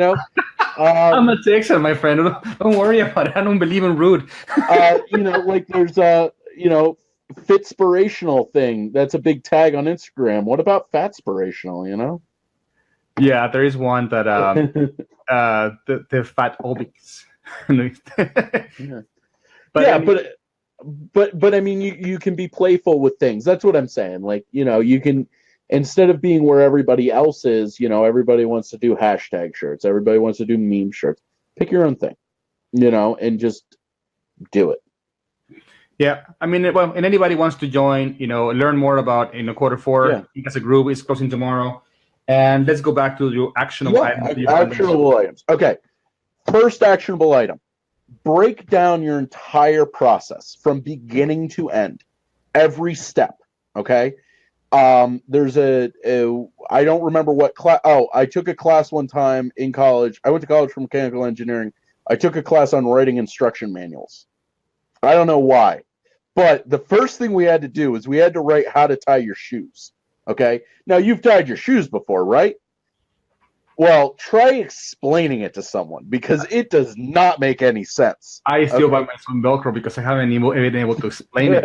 I'm a Texan, my friend. Don't worry about it. I don't believe in rude. There's fitspirational thing. That's a big tag on Instagram. What about fatspirational, Yeah, there is one that the fat obies. But I mean, you can be playful with things. That's what I'm saying. You can, instead of being where everybody else is, everybody wants to do hashtag shirts, everybody wants to do meme shirts. Pick your own thing, and just do it. Yeah, I mean, well, and anybody wants to join, learn more about quarter four as a group is closing tomorrow, and let's go back to your actionable items. Actionable items. Okay, first actionable item: break down your entire process from beginning to end, every step. Okay, there's I don't remember what class. Oh, I took a class one time in college. I went to college for mechanical engineering. I took a class on writing instruction manuals. I don't know why. But the first thing we had to do is we had to write how to tie your shoes. Okay? Now, you've tied your shoes before, right? Well, try explaining it to someone because it does not make any sense. I still buy my son Velcro because I haven't been able to explain it.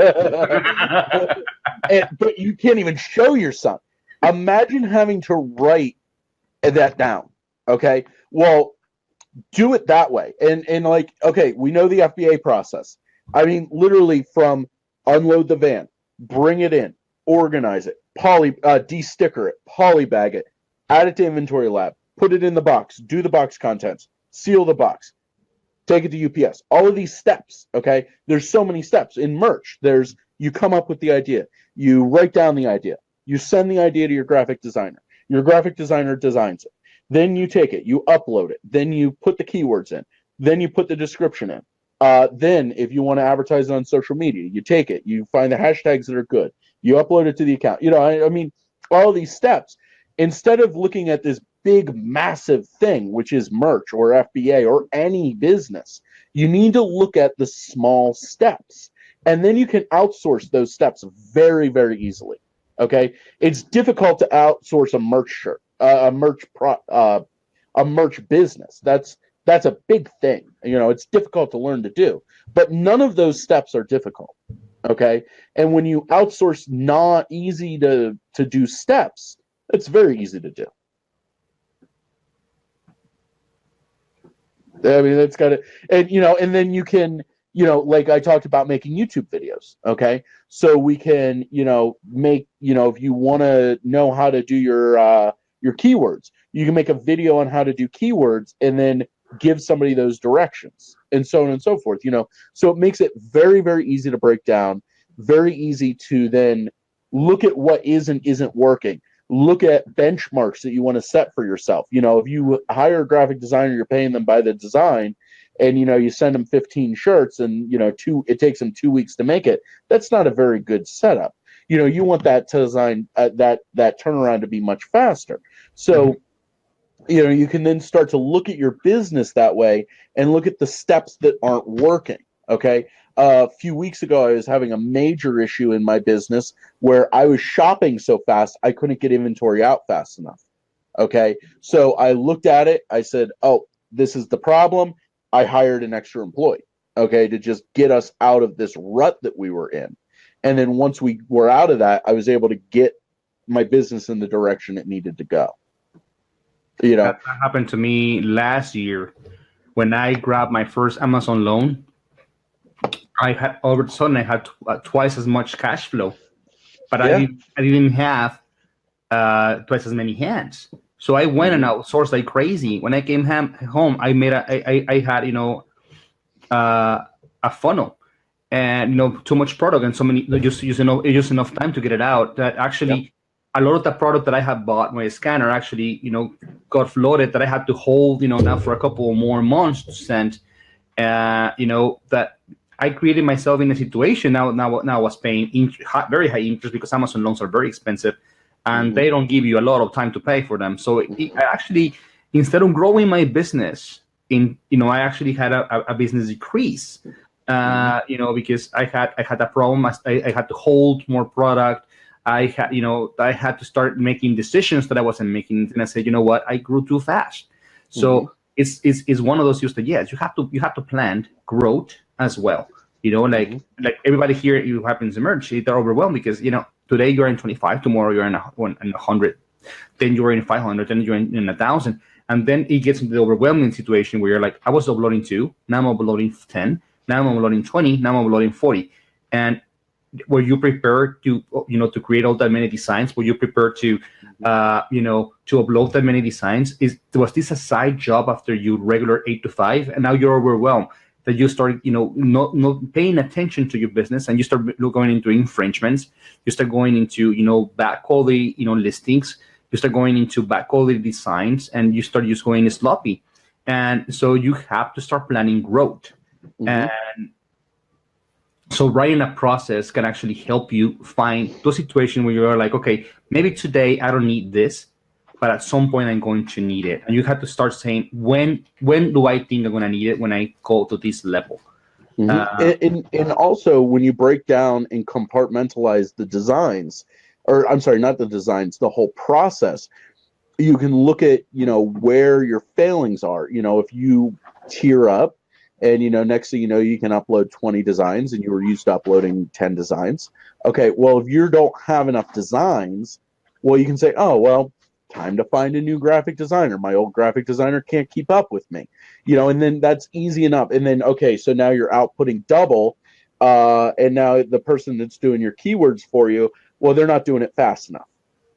But you can't even show your son. Imagine having to write that down. Okay? Well, do it that way. And okay, we know the FBA process. I mean, literally from unload the van, bring it in, organize it, de-sticker it, polybag it, add it to inventory lab, put it in the box, do the box contents, seal the box, take it to UPS. All of these steps, okay? There's so many steps. In merch, you come up with the idea, you write down the idea, you send the idea to your graphic designer. Your graphic designer designs it. Then you take it, you upload it, then you put the keywords in, then you put the description in. Then, if you want to advertise it on social media, you take it, you find the hashtags that are good, you upload it to the account. I mean, all these steps. Instead of looking at this big, massive thing, which is merch or FBA or any business, you need to look at the small steps. And then you can outsource those steps very, very easily. Okay? It's difficult to outsource a merch shirt, a merch business. That's a big thing. It's difficult to learn to do. But none of those steps are difficult. Okay? And when you outsource not easy to do steps, it's very easy to do. I mean, that's got to, and then you can, like I talked about making YouTube videos. Okay? So we can, make, if you want to know how to do your keywords, you can make a video on how to do keywords and then give somebody those directions and so on and so forth, so it makes it very, very easy to break down, very easy to then look at what is and isn't working, look at benchmarks that you want to set for yourself. If you hire a graphic designer, you're paying them by the design, and you send them 15 shirts and it takes them 2 weeks to make it. That's not a very good setup. You want that to design that turnaround to be much faster. So you can then start to look at your business that way and look at the steps that aren't working. Okay. A few weeks ago, I was having a major issue in my business where I was shopping so fast, I couldn't get inventory out fast enough. Okay. So I looked at it. I said, oh, this is the problem. I hired an extra employee, okay, to just get us out of this rut that we were in. And then once we were out of that, I was able to get my business in the direction it needed to go. That happened to me last year when I grabbed my first Amazon loan. I had all of a sudden I had twice as much cash flow, but I didn't have twice as many hands. So I went and outsourced like crazy. When I came home, I made I had a funnel and too much product and so many just enough time to get it out that actually. A lot of the product that I had bought my scanner actually, got flooded that I had to hold, now for a couple more months to send. That I created myself in a situation now I was paying very high interest because Amazon loans are very expensive, and they don't give you a lot of time to pay for them. So I actually, instead of growing my business, I actually had a business decrease, because I had a problem. I had to hold more product. I had to start making decisions that I wasn't making, and I said, you know what, I grew too fast. So it's one of those things that yes, you have to plan growth as well. Like everybody here who happens to merge, they're overwhelmed because today you're in 25, tomorrow you're in 100, then you're in 500, then you're in 1,000, and then it gets into the overwhelming situation where you're like, I was uploading 2, now I'm uploading 10, now I'm uploading 20, now I'm uploading 40, and were you prepared to, to create all that many designs? Were you prepared to, to upload that many designs? Was this a side job after your regular 8 to 5, and now you're overwhelmed that you started, not paying attention to your business, and you start going into infringements. You start going into, bad quality, listings. You start going into bad quality designs, and you start just going sloppy. And so you have to start planning growth. And so writing a process can actually help you find those situations where you're like, okay, maybe today I don't need this, but at some point I'm going to need it. And you have to start saying, when do I think I'm going to need it when I go to this level? And also, when you break down and compartmentalize the designs, or I'm sorry, not the designs, the whole process, you can look at, where your failings are. If you tier up and, next thing you know, you can upload 20 designs and you were used to uploading 10 designs. Okay, well, if you don't have enough designs, well, you can say, oh, well, time to find a new graphic designer. My old graphic designer can't keep up with me, and then that's easy enough. And then, okay, so now you're outputting double, and now the person that's doing your keywords for you, well, they're not doing it fast enough.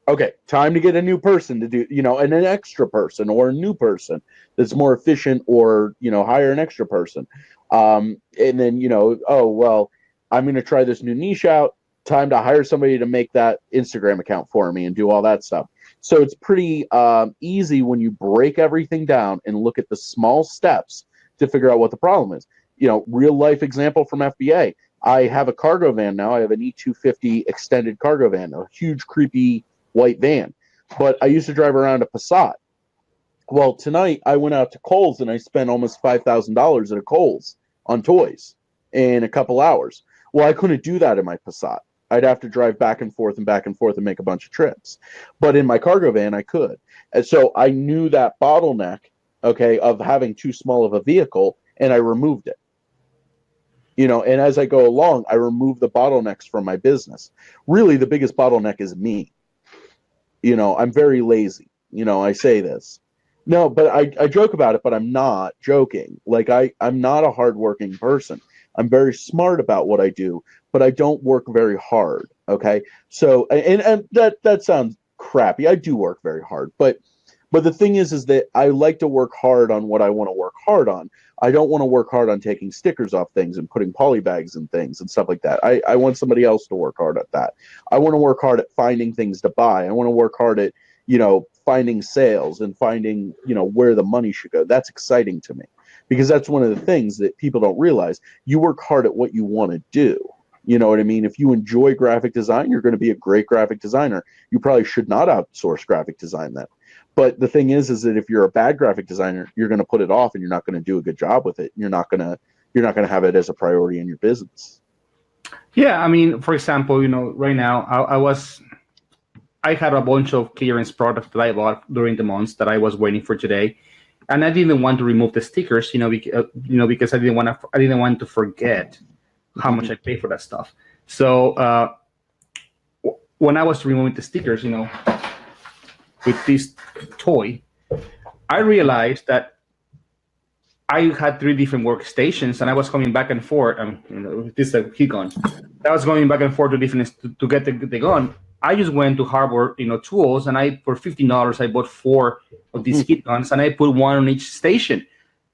Okay, time to get a new person to do, and an extra person or a new person that's more efficient, or, hire an extra person. And then, oh, well, I'm going to try this new niche out. Time to hire somebody to make that Instagram account for me and do all that stuff. So it's pretty easy when you break everything down and look at the small steps to figure out what the problem is. Real life example from FBA. I have a cargo van now. I have an E250 extended cargo van, a huge, creepy white van. But I used to drive around a Passat. Well, tonight I went out to Kohl's and I spent almost $5,000 at a Kohl's on toys in a couple hours. Well, I couldn't do that in my Passat. I'd have to drive back and forth and make a bunch of trips. But in my cargo van, I could. And so I knew that bottleneck, okay, of having too small of a vehicle, and I removed it. And as I go along, I remove the bottlenecks from my business. Really, the biggest bottleneck is me. I'm very lazy. I say this. No, but I joke about it, but I'm not joking. Like, I'm not a hardworking person. I'm very smart about what I do, but I don't work very hard. Okay. So, and that sounds crappy. I do work very hard, but the thing is that I like to work hard on what I want to work hard on. I don't want to work hard on taking stickers off things and putting poly bags and things and stuff like that. I want somebody else to work hard at that. I want to work hard at finding things to buy. I want to work hard at, finding sales and finding, where the money should go. That's exciting to me, because that's one of the things that people don't realize. You work hard at what you want to do. You know what I mean? If you enjoy graphic design, you're going to be a great graphic designer. You probably should not outsource graphic design then. But the thing is that if you're a bad graphic designer, you're going to put it off and you're not going to do a good job with it. You're not going to have it as a priority in your business. Yeah, I mean, for example, right now I had a bunch of clearance products that I bought during the months that I was waiting for today, and I didn't want to remove the stickers, because I didn't want to forget how much I paid for that stuff. So when I was removing the stickers, with this toy, I realized that I had 3 different workstations, and I was coming back and forth. This is a heat gun. I was going back and forth to different to get the gun. I just went to Harbor, Tools, and for $15 I bought 4 of these heat guns, and I put 1 on each station.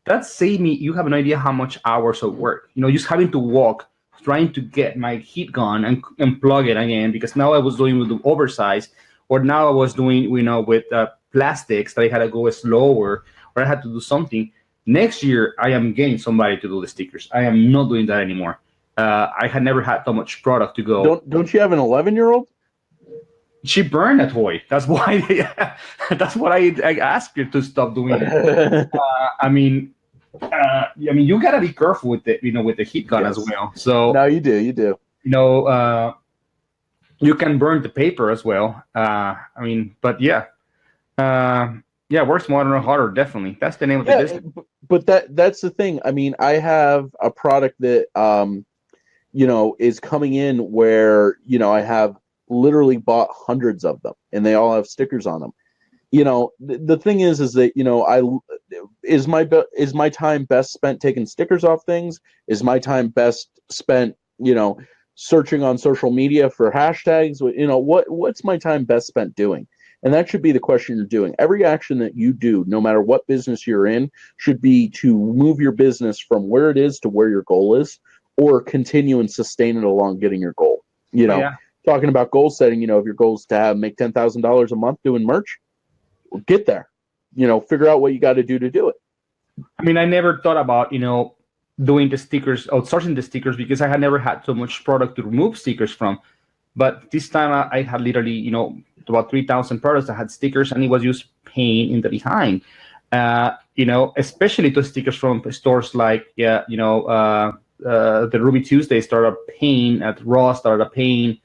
That saved me. You have an idea how much hours of work. Just having to walk, trying to get my heat gun and plug it again, because now I was doing with the oversized, or now I was doing, with plastics that I had to go slower, or I had to do something. Next year, I am getting somebody to do the stickers. I am not doing that anymore. I had never had so much product to go. Don't you have an 11-year-old? She burned a toy. That's why. That's what I asked her to stop doing it. You gotta be careful with the, with the heat gun as well. So no, you do. You can burn the paper as well. But yeah. Work smarter and harder, definitely. That's the name of the business. But that's the thing. I have a product that is coming in where I have literally bought hundreds of them, and they all have stickers on them. The thing is that is my time best spent taking stickers off things? Is my time best spent searching on social media for hashtags. What's my time best spent doing? And that should be the question you're doing. Every action that you do, no matter what business you're in, should be to move your business from where it is to where your goal is, or continue and sustain it along getting your goal. Talking about goal setting, if your goal is to make $10,000 a month doing merch, well, get there. Figure out what you got to do it. I mean, I never thought about, doing the stickers, outsourcing the stickers, because I had never had so much product to remove stickers from. But this time I had literally, about 3,000 products that had stickers, and it was just pain in the behind. Especially to stickers from stores like, the Ruby Tuesday started a pain, at Ross started a pain,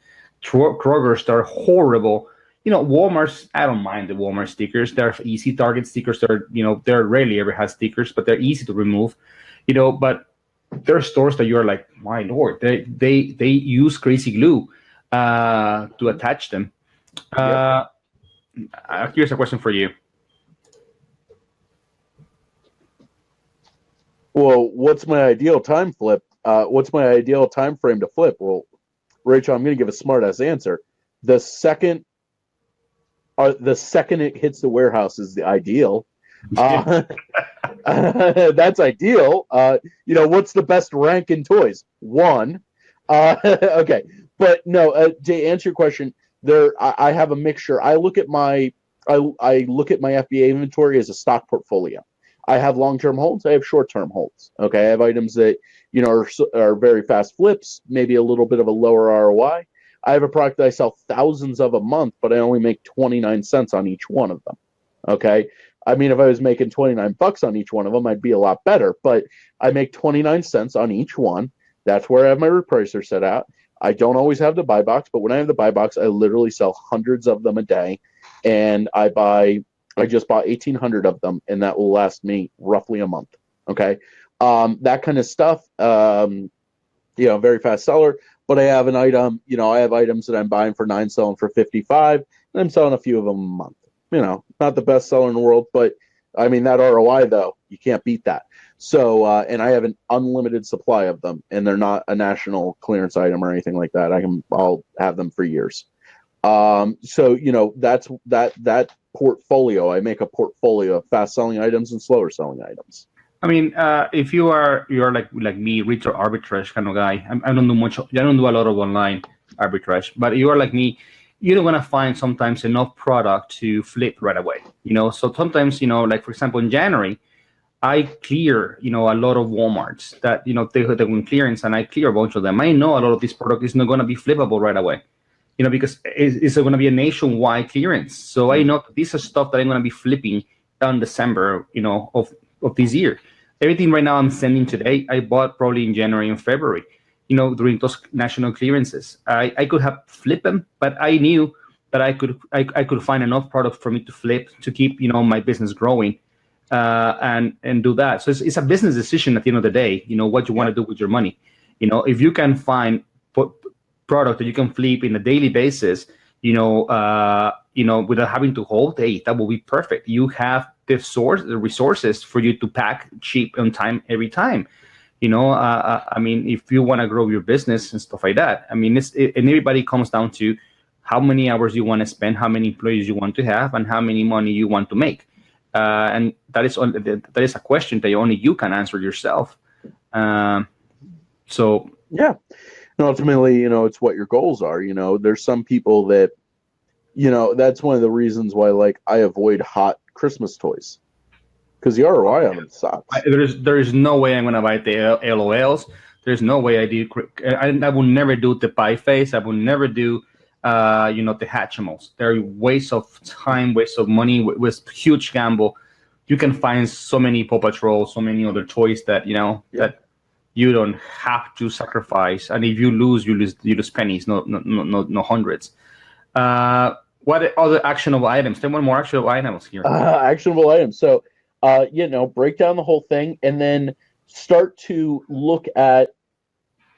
Kroger started horrible. Walmart's, I don't mind the Walmart stickers. They're easy. Target stickers, they're rarely ever have stickers, but they're easy to remove. But there are stores that you're like, my Lord, they use crazy glue to attach them. Here's a question for you. Well, what's my ideal time flip? What's my ideal time frame to flip? Well, Rachel, I'm going to give a smart-ass answer. The second it hits the warehouse is the ideal. That's ideal. What's the best rank in toys? 1. Okay, but no. To answer your question, I have a mixture. I look at my FBA inventory as a stock portfolio. I have long-term holds. I have short-term holds. Okay, I have items that are very fast flips, maybe a little bit of a lower ROI. I have a product that I sell thousands of a month, but I only make 29 cents on each one of them. Okay, I mean, if I was making $29 on each one of them, I'd be a lot better. But I make 29 cents on each one. That's where I have my repricer set out. I don't always have the buy box, but when I have the buy box, I literally sell hundreds of them a day, and I just bought 1,800 of them, and that will last me roughly a month. Okay, that kind of stuff. Very fast seller. But I have an item. I have items that I'm buying for $9, selling for $55, and I'm selling a few of them a month. Not the best seller in the world, but I mean, that ROI though, you can't beat that. So, and I have an unlimited supply of them, and they're not a national clearance item or anything like that. I'll have them for years. So that's that portfolio. I make a portfolio of fast selling items and slower selling items. I mean, if you're like me, retail arbitrage kind of guy. I don't do much. I don't do a lot of online arbitrage. But you are like me, you're not gonna find sometimes enough product to flip right away. So sometimes like for example in January, I clear a lot of Walmarts that they went clearance, and I clear a bunch of them. I know a lot of this product is not gonna be flippable right away. Because it's going to be a nationwide clearance. So I know this is stuff that I'm going to be flipping on December, of this year. Everything right now I'm sending today, I bought probably in January and February, during those national clearances. I could have flipped them, but I knew that I could find enough product for me to flip to keep, my business growing, and do that. So it's a business decision at the end of the day, what you want to do with your money. If you can find product that you can flip in a daily basis, without having to hold, hey, that will be perfect. You have the resources for you to pack cheap on time every time. I mean, if you want to grow your business and stuff like that, I mean, and everybody comes down to how many hours you want to spend, how many employees you want to have, and how many money you want to make. And that is a question that only you can answer yourself. So yeah. Ultimately, it's what your goals are. There's some people that, that's one of the reasons why, like, I avoid hot Christmas toys, because the ROI on them sucks. There is no way I'm gonna buy the LOLs. There's no way I do. I will never do the pie face. I will never do, the Hatchimals. They're waste of time, waste of money, with huge gamble. You can find so many Paw Patrol, so many other toys that that you don't have to sacrifice, and if you lose pennies, no hundreds. What other actionable items? There are more actionable items here. Actionable items. So, break down the whole thing, and then start to look at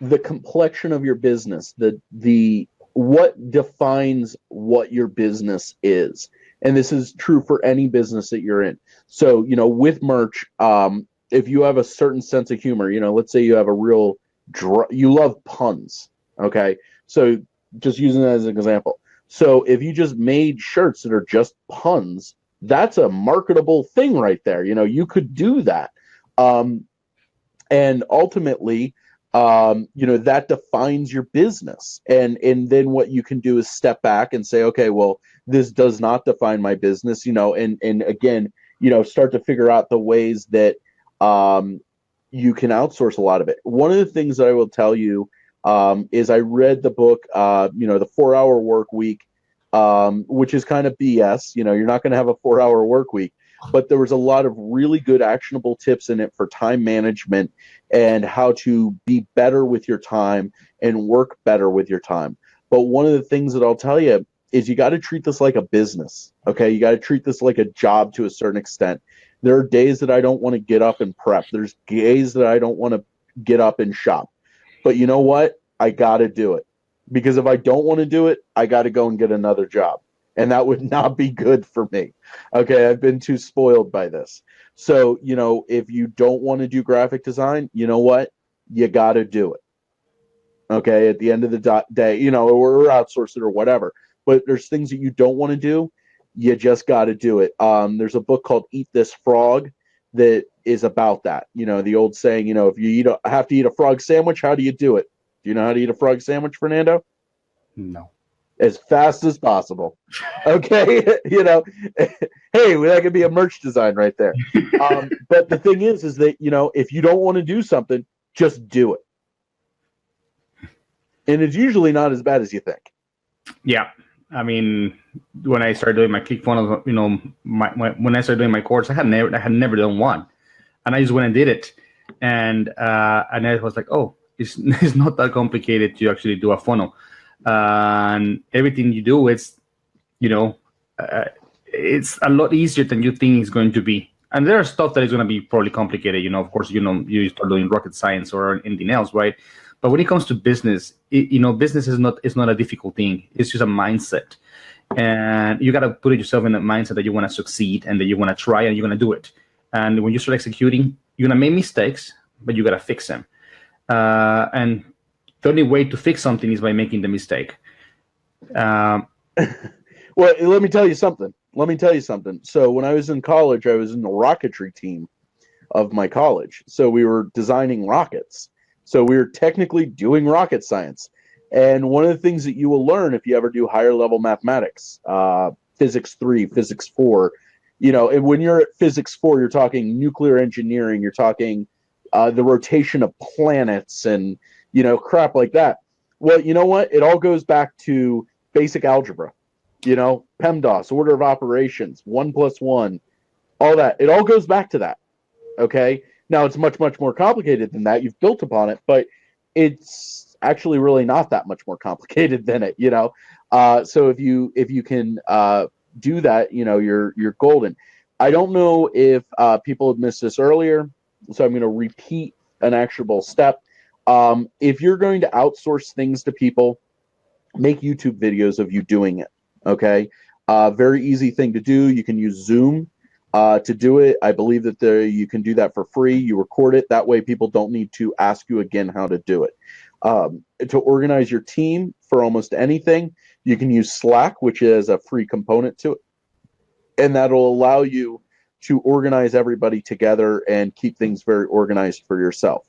the complexion of your business. The what defines what your business is, and this is true for any business that you're in. So, with merch, if you have a certain sense of humor, let's say you have you love puns, Okay, so just using that as an example. So if you just made shirts that are just puns, that's a marketable thing right there. You could do that. Um, and ultimately, that defines your business. And then what you can do is step back and say, okay, well, this does not define my business. And again, start to figure out the ways that you can outsource a lot of it. One of the things that I will tell you is I read the book, the 4 Hour Work Week, which is kind of BS. You're not going to have a 4 hour work week, but there was a lot of really good actionable tips in it for time management and how to be better with your time and work better with your time. But one of the things that I'll tell you is you got to treat this like a business. Okay. You got to treat this like a job to a certain extent. There are days that I don't want to get up and prep. There's days that I don't want to get up and shop. But you know what? I got to do it. Because if I don't want to do it, I got to go and get another job. And that would not be good for me. Okay, I've been too spoiled by this. So, if you don't want to do graphic design, you know what? You got to do it. Okay, at the end of the day, or outsource it or whatever. But there's things that you don't want to do. You just got to do it. There's a book called Eat This Frog that is about that. The old saying, if you have to eat a frog sandwich, how do you do it? Do you know how to eat a frog sandwich, Fernando? No. As fast as possible. Okay, hey, that could be a merch design right there. But the thing is that if you don't want to do something, just do it, and it's usually not as bad as you think. Yeah, I mean, when I started doing my ClickFunnels, when I started doing my course, I had never done one, and I just went and did it, and I was like, oh, it's not that complicated to actually do a funnel. And everything you do, it's a lot easier than you think it's going to be. And there are stuff that is going to be probably complicated. Of course, you start doing rocket science or anything else, right? But when it comes to business, business is not a difficult thing. It's just a mindset, and you got to put yourself in the mindset that you want to succeed and that you want to try and you're going to do it. And when you start executing, you're going to make mistakes, but you got to fix them. And the only way to fix something is by making the mistake. Well, let me tell you something. So when I was in college, I was in the rocketry team of my college. So we were designing rockets. So we were technically doing rocket science. And one of the things that you will learn if you ever do higher level mathematics, physics 3, physics 4, and when you're at physics 4, you're talking nuclear engineering, you're talking the rotation of planets and crap like that. Well, you know what? It all goes back to basic algebra, PEMDAS, order of operations, 1 + 1, all that. It all goes back to that. Okay. Now it's much, much more complicated than that. You've built upon it, but it's actually really not that much more complicated than it, So if you can do that, you're golden. I don't know if people had missed this earlier, so I'm going to repeat an actionable step. If you're going to outsource things to people, make YouTube videos of you doing it. Okay. Very easy thing to do. You can use Zoom to do it. I believe that you can do that for free. You record it. That way people don't need to ask you again how to do it. To organize your team for almost anything, you can use Slack, which is a free component to it. And that'll allow you to organize everybody together and keep things very organized for yourself.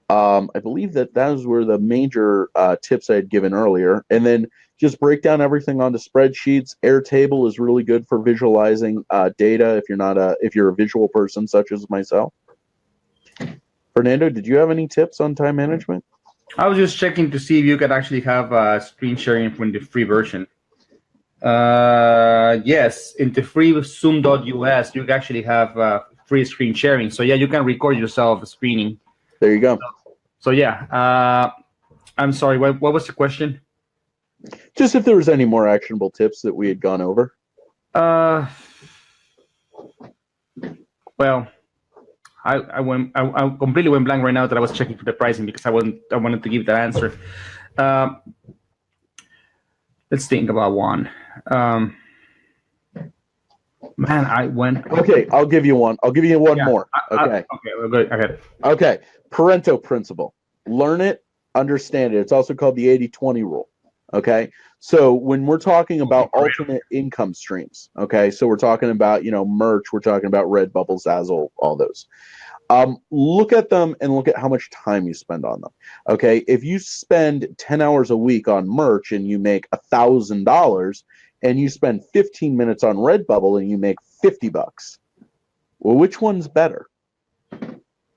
I believe that those were the major tips I had given earlier. And then just break down everything onto spreadsheets. Airtable is really good for visualizing data if you're a visual person such as myself. Fernando, did you have any tips on time management? I was just checking to see if you could actually have screen sharing from the free version. Yes, in the free Zoom.us, you can actually have free screen sharing. So yeah, you can record yourself screening. There you go. So yeah, I'm sorry. What was the question? Just if there was any more actionable tips that we had gone over. Well, I completely went blank right now that I was checking for the pricing because I wanted to give that answer. Let's think about one. Man, I went. Okay, I'll give you one. I'll give you one more. Okay. Okay, we'll go ahead. Okay, Pareto principle. Learn it, understand it. It's also called the 80-20 rule. Okay. So when we're talking about alternate income streams, okay, so we're talking about, merch, we're talking about Redbubble, Zazzle, all those. Look at them and look at how much time you spend on them. Okay. If you spend 10 hours a week on merch and you make $1,000, and you spend 15 minutes on Redbubble and you make $50, well, which one's better?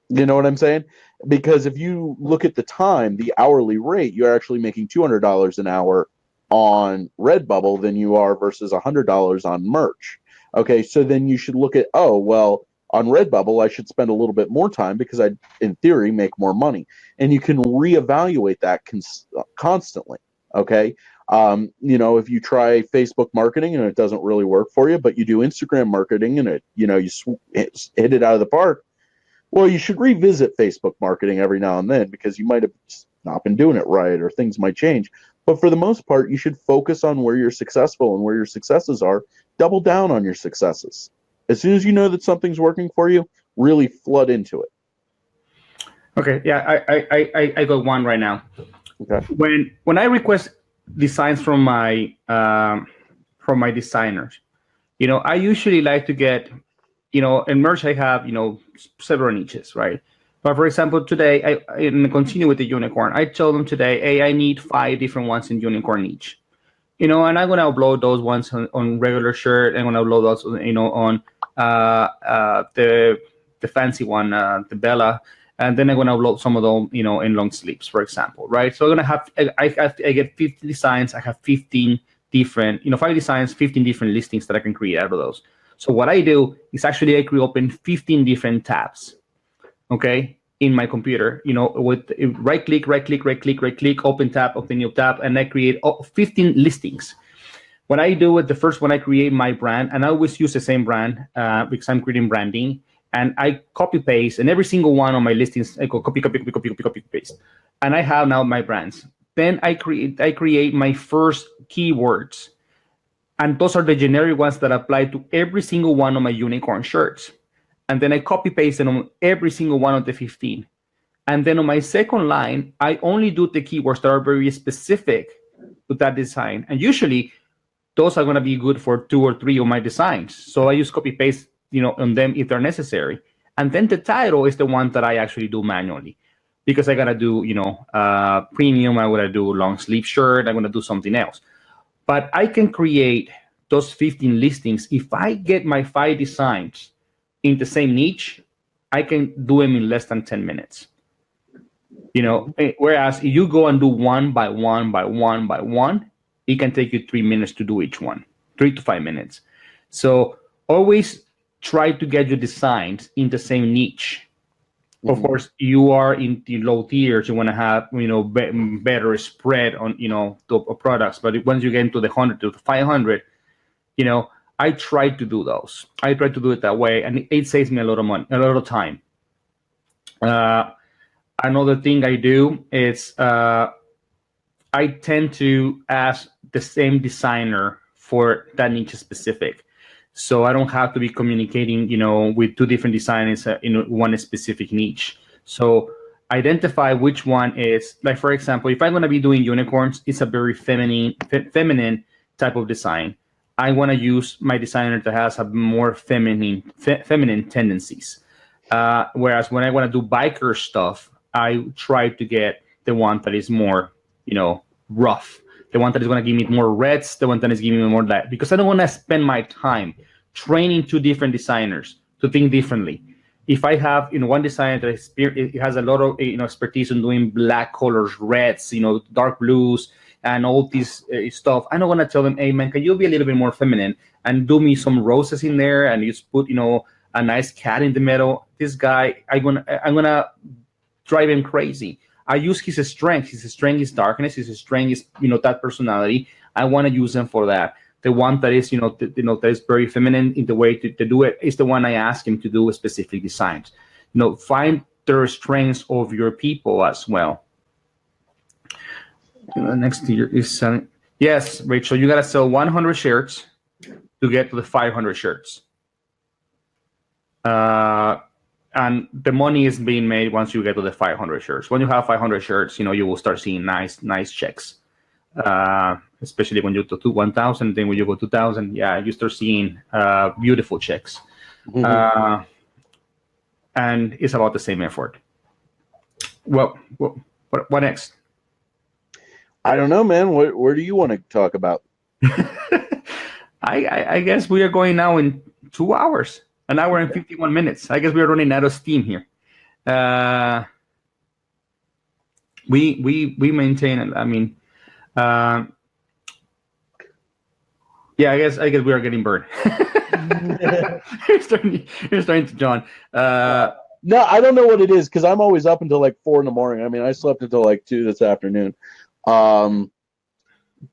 You know what I'm saying? Because if you look at the time, the hourly rate, you're actually making $200 an hour on Redbubble than you are versus $100 on merch. Okay, so then you should look at, oh, well, on Redbubble, I should spend a little bit more time because I, in theory, make more money. And you can reevaluate that constantly. Okay, if you try Facebook marketing and it doesn't really work for you, but you do Instagram marketing and it, you hit it out of the park. Well, you should revisit Facebook marketing every now and then because you might have not been doing it right or things might change. But for the most part, you should focus on where you're successful and where your successes are. Double down on your successes. As soon as you know that something's working for you, really flood into it. Okay, yeah, I got one right now. Okay. When I request designs from my designers, I usually like to get, in merch I have, several niches, right? But for example, today, I continue with the unicorn. I told them today, hey, I need 5 different ones in unicorn niche. And I'm going to upload those ones on regular shirt. I'm going to upload those, on the fancy one, the Bella. And then I'm going to upload some of them, in long sleeves, for example, right? So I'm going to have, I get 50 designs. I have 15 different, 5 designs, 15 different listings that I can create out of those. So what I do is actually I open 15 different tabs, okay, in my computer, with right click, open tab, open new tab, and I create 15 listings. When I do it, the first one I create my brand, and I always use the same brand because I'm creating branding, and I copy paste, and every single one of my listings I go copy paste, and I have now my brands. Then I create my first keywords. And those are the generic ones that apply to every single one of my unicorn shirts. And then I copy paste them on every single one of the 15. And then on my second line, I only do the keywords that are very specific to that design. And usually those are going to be good for 2 or 3 of my designs. So I use copy paste, on them if they're necessary. And then the title is the one that I actually do manually because I got to do, premium. I want to do long sleeve shirt. I'm going to do something else. But I can create those 15 listings. If I get my 5 designs in the same niche, I can do them in less than 10 minutes. Whereas if you go and do one by one, it can take you 3 minutes to do each one, 3 to 5 minutes. So always try to get your designs in the same niche. Mm-hmm. Of course, you are in the low tiers. You want to have, better spread on, the products. But once you get into the 100 to the 500, I try to do those. I try to do it that way, and it saves me a lot of money, a lot of time. Another thing I do is I tend to ask the same designer for that niche specific. So I don't have to be communicating, with 2 different designers in one specific niche. So identify which one is, like, for example, if I'm going to be doing unicorns, it's a very feminine type of design. I want to use my designer that has a more feminine tendencies. Whereas when I want to do biker stuff, I try to get the one that is more, rough. The one that is going to give me more reds, the one that is giving me more light, because I don't want to spend my time training 2 different designers to think differently. If I have, one designer that has a lot of, expertise in doing black colors, reds, dark blues, and all this stuff, I don't want to tell them, hey man, can you be a little bit more feminine and do me some roses in there and just put, a nice cat in the middle. This guy, I'm gonna drive him crazy. I use his strength. His strength is darkness. His strength is, that personality. I want to use them for that. The one that is, that is very feminine in the way to do it is the one I ask him to do specific designs. Find the strengths of your people as well. Next year is selling. Yes, Rachel, you got to sell 100 shirts to get to the 500 shirts. and the money is being made once you get to the 500 shirts. When you have 500 shirts, you will start seeing nice checks. Especially when you go to 1,000, then when you go to 2,000, you start seeing beautiful checks. Mm-hmm. And it's about the same effort. Well, what next? I don't know, man. Where do you want to talk about? I guess we are going now in 2 hours, an hour and 51 minutes. I guess we are running out of steam here. We maintain. I mean, I guess we are getting burned. You're starting to John. No, I don't know what it is because I'm always up until like 4 a.m. I mean, I slept until like 2 this afternoon.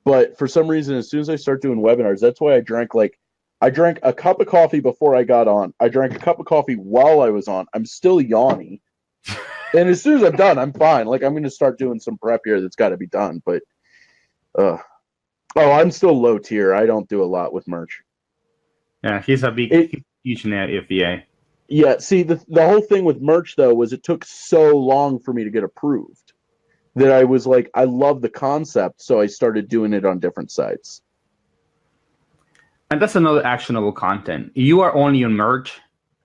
But for some reason, as soon as I start doing webinars, that's why I drank a cup of coffee before I got on. I drank a cup of coffee while I was on. I'm still yawny. And as soon as I'm done, I'm fine. Like, I'm going to start doing some prep here that's got to be done. But, I'm still low tier. I don't do a lot with merch. Yeah, he's a big, huge FBA. Yeah, see, the whole thing with merch, though, was it took so long for me to get approved that I was like, I love the concept, so I started doing it on different sites. And that's another actionable content. You are only on merch.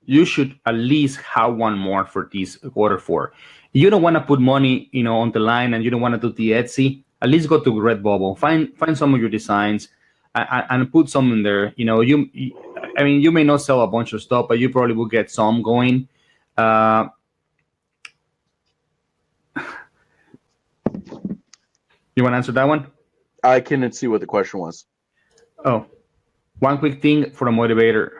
You should at least have one more for this order for. You don't want to put money, on the line, and you don't want to do the Etsy. At least go to Redbubble, find some of your designs, and put some in there. You may not sell a bunch of stuff, but you probably will get some going. You want to answer that one? I can't see what the question was. Oh, one quick thing for a motivator.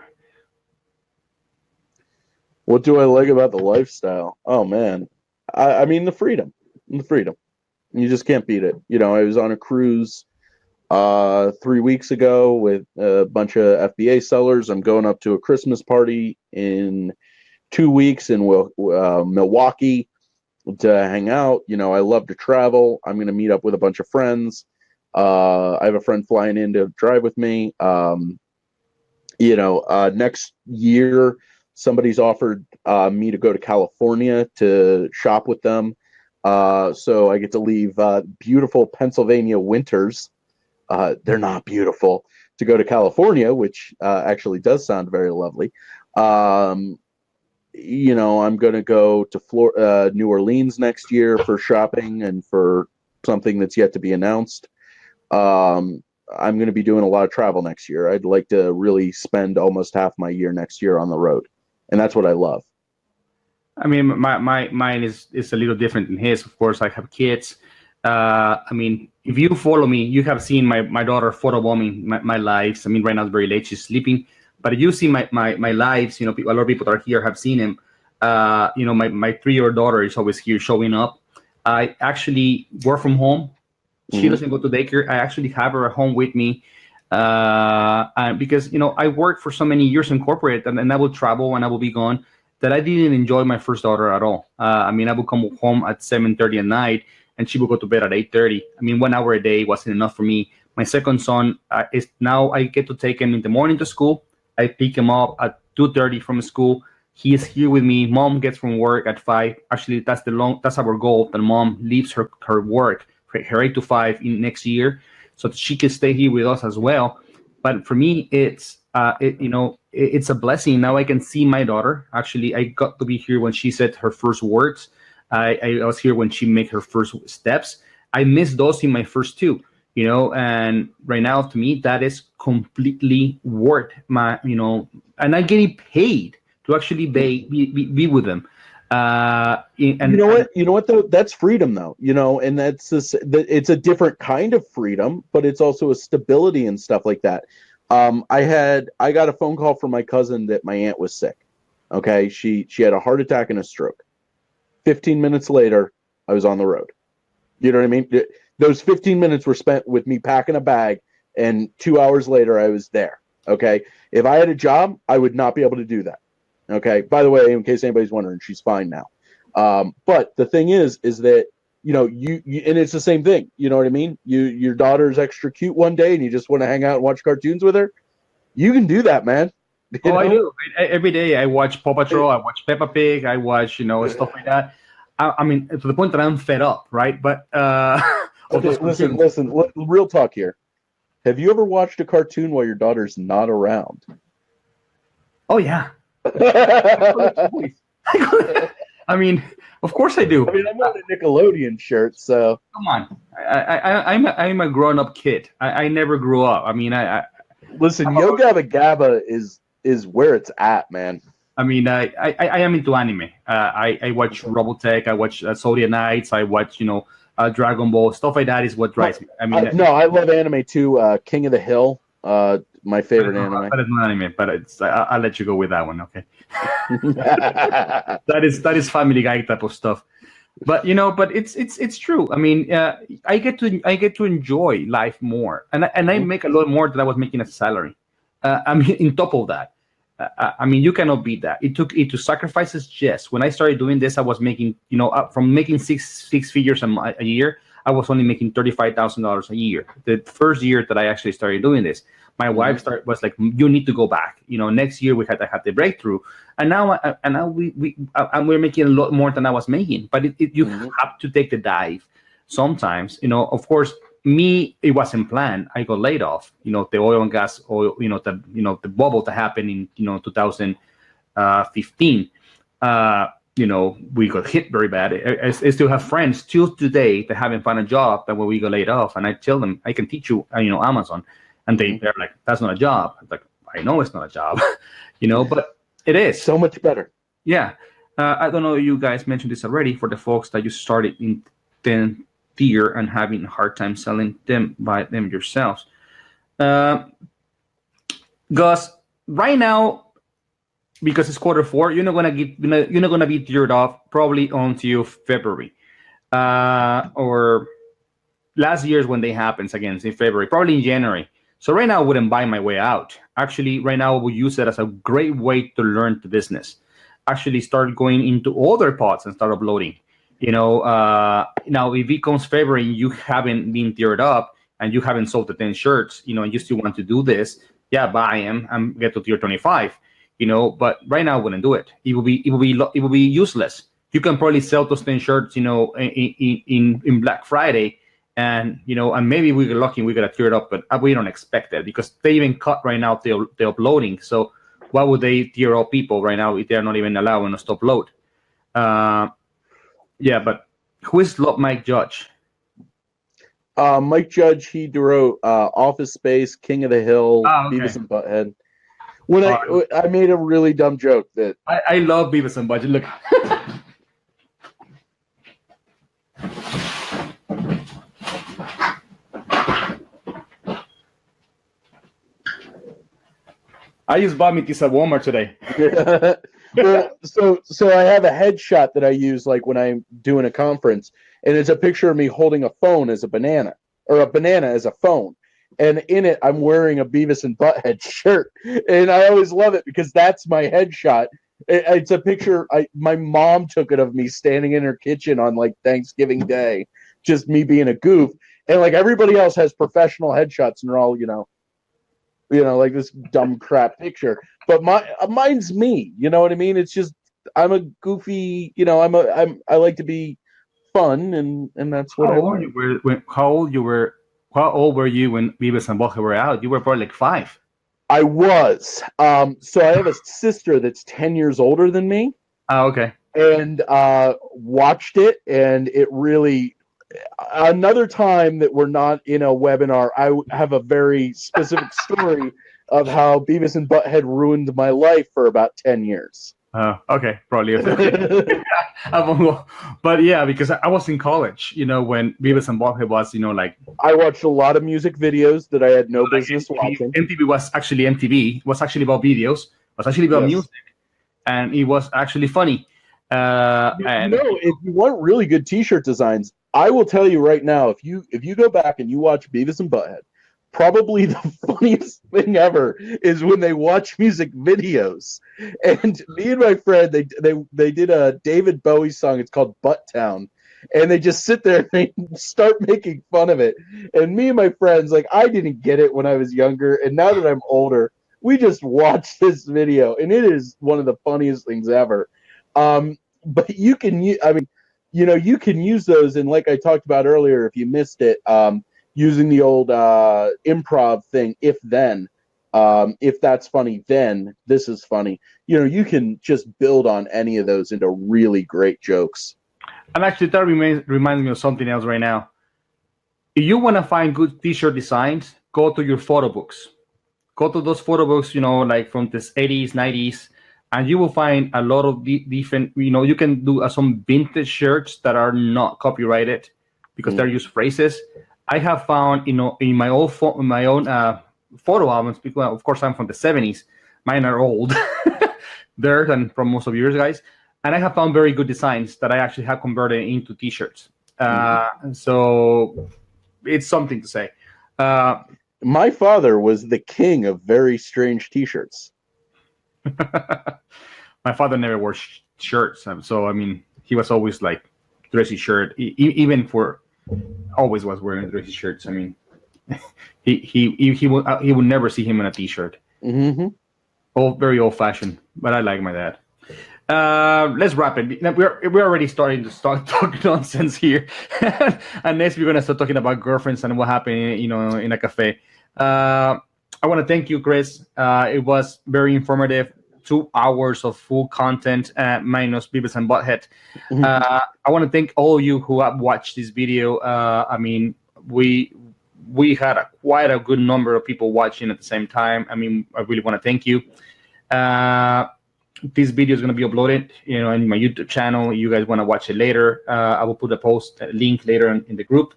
What do I like about the lifestyle? Oh, man. I mean, the freedom. The freedom. You just can't beat it. I was on a cruise 3 weeks ago with a bunch of FBA sellers. I'm going up to a Christmas party in 2 weeks in Milwaukee to hang out. I love to travel. I'm going to meet up with a bunch of friends. I have a friend flying in to drive with me. Next year, somebody's offered me to go to California to shop with them. So I get to leave beautiful Pennsylvania winters. They're not beautiful, to go to California, which actually does sound very lovely. I'm going to go to New Orleans next year for shopping and for something that's yet to be announced. I'm going to be doing a lot of travel next year. I'd like to really spend almost half my year next year on the road, and that's what I love. I mean, mine is a little different than his. Of course, I have kids. If you follow me, you have seen my daughter photobombing my lives. I mean, right now it's very late; she's sleeping. But you see my lives. A lot of people that are here have seen him. My 3-year-old daughter is always here showing up. I actually work from home. She doesn't go to daycare. I actually have her at home with me because I worked for so many years in corporate, and I will travel and I will be gone, that I didn't enjoy my first daughter at all. I would come home at 7:30 at night, and she would go to bed at 8:30. 1 hour a day wasn't enough for me. My second son is now I get to take him in the morning to school. I pick him up at 2:30 from school. He is here with me. Mom gets from work at 5. Actually, that's our goal. That mom leaves her work, her 8 to 5 in next year, so that she can stay here with us as well. But for me, it's a blessing. Now I can see my daughter. Actually, I got to be here when she said her first words. I was here when she made her first steps. I missed those in my first 2, and right now to me that is completely worth my, and I'm getting paid to actually be with them. And you know what though, that's freedom though, and it's a different kind of freedom, but it's also a stability and stuff like that. I got a phone call from my cousin that my aunt was sick. Okay, she had a heart attack and a stroke. 15 minutes later, I was on the road. You know what I mean? Those 15 minutes were spent with me packing a bag, and 2 hours later I was there. Okay, if I had a job, I would not be able to do that. Okay. By the way, in case anybody's wondering, she's fine now. But the thing is that you and it's the same thing. You know what I mean? Your daughter's extra cute one day, and you just want to hang out and watch cartoons with her. You can do that, man. You Oh, I know? do. Every day I watch Paw Patrol, I watch Peppa Pig, I watch, stuff like that. I mean, to the point that I'm fed up, right? But of Okay, those listen, cartoons. listen. Real talk here. Have you ever watched a cartoon while your daughter's not around? Oh yeah. I call it I toys. I mean, of course I do. mean, I'm wearing a Nickelodeon shirt, so Come on. I'm a grown up kid. I never grew up. I mean, listen. Yo Gabba Gabba is where it's at, man. I am into anime. I watch Robotech. I watch Zodiac Knights. I watch Dragon Ball stuff like that is what drives me. I mean, No, I love anime too. King of the Hill, my favorite anime. that is not anime, but I'll let you go with that one. Okay, that is Family Guy type of stuff. But but it's true. I mean, I get to enjoy life more, and I make a lot more than I was making as a salary. I mean, in top of that, I mean, you cannot beat that. It to sacrifices. Yes, when I started doing this, I was making up from making six figures a year. I was only making $35,000 a year. The first year that I actually started doing this, my wife was like, "You need to go back." Next year I had the breakthrough, and now we're making a lot more than I was making. But you have to take the dive. Sometimes, of course, me, it wasn't planned. I got laid off. The oil and gas, the bubble that happened in 2015. We got hit very bad. I still have friends till today that haven't found a job that when we got laid off, and I tell them I can teach you, Amazon, and they're like, "That's not a job." I'm like, I know it's not a job, but it is So much better. Yeah. I don't know if you guys mentioned this already for the folks that you started in 10th year and having a hard time selling them by them yourselves. Gus, right now, because it's quarter 4, you're not gonna be geared off probably until February. Or last year's when they happens again in February, probably in January. So right now I wouldn't buy my way out. Actually, right now I would use it as a great way to learn the business. Actually start going into other pods and start uploading. Now if it comes February and you haven't been geared up and you haven't sold the 10 shirts, and you still want to do this, yeah, buy them and get to tier 25. But right now I wouldn't do it. It will be useless. You can probably sell those 10 shirts, in Black Friday, and and maybe we get lucky and we get a tear it up, but we don't expect that because they even cut right now the uploading. So why would they tear up people right now if they're not even allowing us to upload? Yeah, but who is Mike Judge? Mike Judge, he wrote Office Space, King of the Hill, Okay. Beavis and Butthead. When I made a really dumb joke that I love Beavis and Butthead. Look. I just bought me this at Walmart today. well, so I have a headshot that I use like when I'm doing a conference, and it's a picture of me holding a phone as a banana, or a banana as a phone. And in it, I'm wearing a Beavis and Butthead shirt, and I always love it because that's my headshot. It's a picture. My mom took it of me standing in her kitchen on like Thanksgiving Day, just me being a goof, and like everybody else has professional headshots, and they're all like this dumb crap picture. But mine's me. You know what I mean? It's just I'm a goofy. I like to be fun, and that's what I want. How old were you when Beavis and Butthead were out? You were probably like 5. I was. So I have a sister that's 10 years older than me. Oh, okay. And watched it, and it really. Another time that we're not in a webinar, I have a very specific story of how Beavis and Butthead ruined my life for about 10 years. Okay, probably. But yeah, because I was in college, when Beavis and Butthead was, like. I watched a lot of music videos that I had no business watching. MTV was actually about videos, was actually about music, and it was actually funny. And if you want really good T-shirt designs, I will tell you right now, if you go back and you watch Beavis and Butthead, probably the funniest thing ever is when they watch music videos. And me and my friend, they did a David Bowie song. It's called Butt Town. And they just sit there and they start making fun of it. And me and my friends, like, I didn't get it when I was younger. And now that I'm older, we just watched this video, and it is one of the funniest things ever. But you can, I mean, you can use those, and like I talked about earlier, if you missed it, using the old improv thing, if then. If that's funny, then this is funny. You can just build on any of those into really great jokes. And actually, that reminds me of something else right now. If you want to find good t-shirt designs, go to your photo books. Go to those photo books, like from the 80s, 90s, and you will find a lot of different, you can do some vintage shirts that are not copyrighted because they're just phrases. I have found, in my own photo albums, because of course I'm from the 70s. Mine are old. There and from most of yours guys. And I have found very good designs that I actually have converted into t-shirts. So it's something to say. My father was the king of very strange t-shirts. My father never wore shirts. So, I mean, he was always like dressy shirt, even always was wearing dressy shirts. I mean, he would never see him in a t-shirt. Very old fashioned, but I like my dad. Let's wrap it. We're already starting to talk nonsense here, and next we're gonna start talking about girlfriends and what happened, in a cafe. I want to thank you, Chris. It was very informative. 2 hours of full content, minus Beavis and Butthead. I want to thank all of you who have watched this video. I mean, we had quite a good number of people watching at the same time. I mean, I really want to thank you. This video is going to be uploaded, in my YouTube channel. You guys want to watch it later? I will put a link later in the group.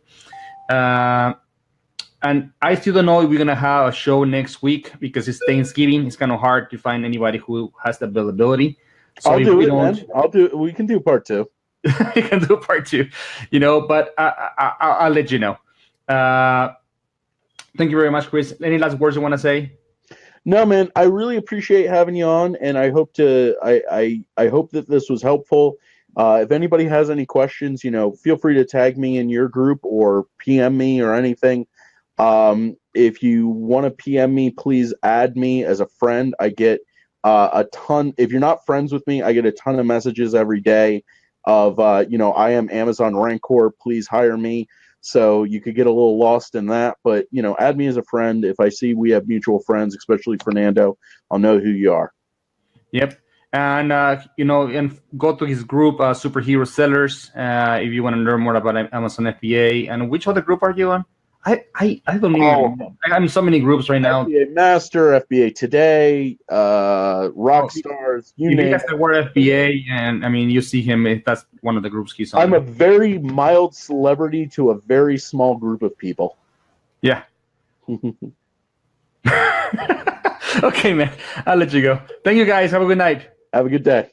And I still don't know if we're going to have a show next week because it's Thanksgiving. It's kind of hard to find anybody who has the availability. So I'll do it, man. We can do part 2. We can do part 2, but I'll let you know. Thank you very much, Chris. Any last words you want to say? No, man. I really appreciate having you on, and I hope I hope that this was helpful. If anybody has any questions, feel free to tag me in your group or PM me or anything. If you want to PM me, please add me as a friend. I get a ton. If you're not friends with me, I get a ton of messages every day of, I am Amazon Rancor. Please hire me. So you could get a little lost in that, but add me as a friend. If I see we have mutual friends, especially Fernando, I'll know who you are. Yep. And and go to his group, Superhero Sellers, if you want to learn more about Amazon FBA. And which other group are you on? I don't even. I'm in so many groups right now. FBA Master, FBA Today, Rockstars. You name it. The word FBA, and I mean, you see him. That's one of the groups he's on. I'm a very mild celebrity to a very small group of people. Yeah. Okay, man. I'll let you go. Thank you, guys. Have a good night. Have a good day.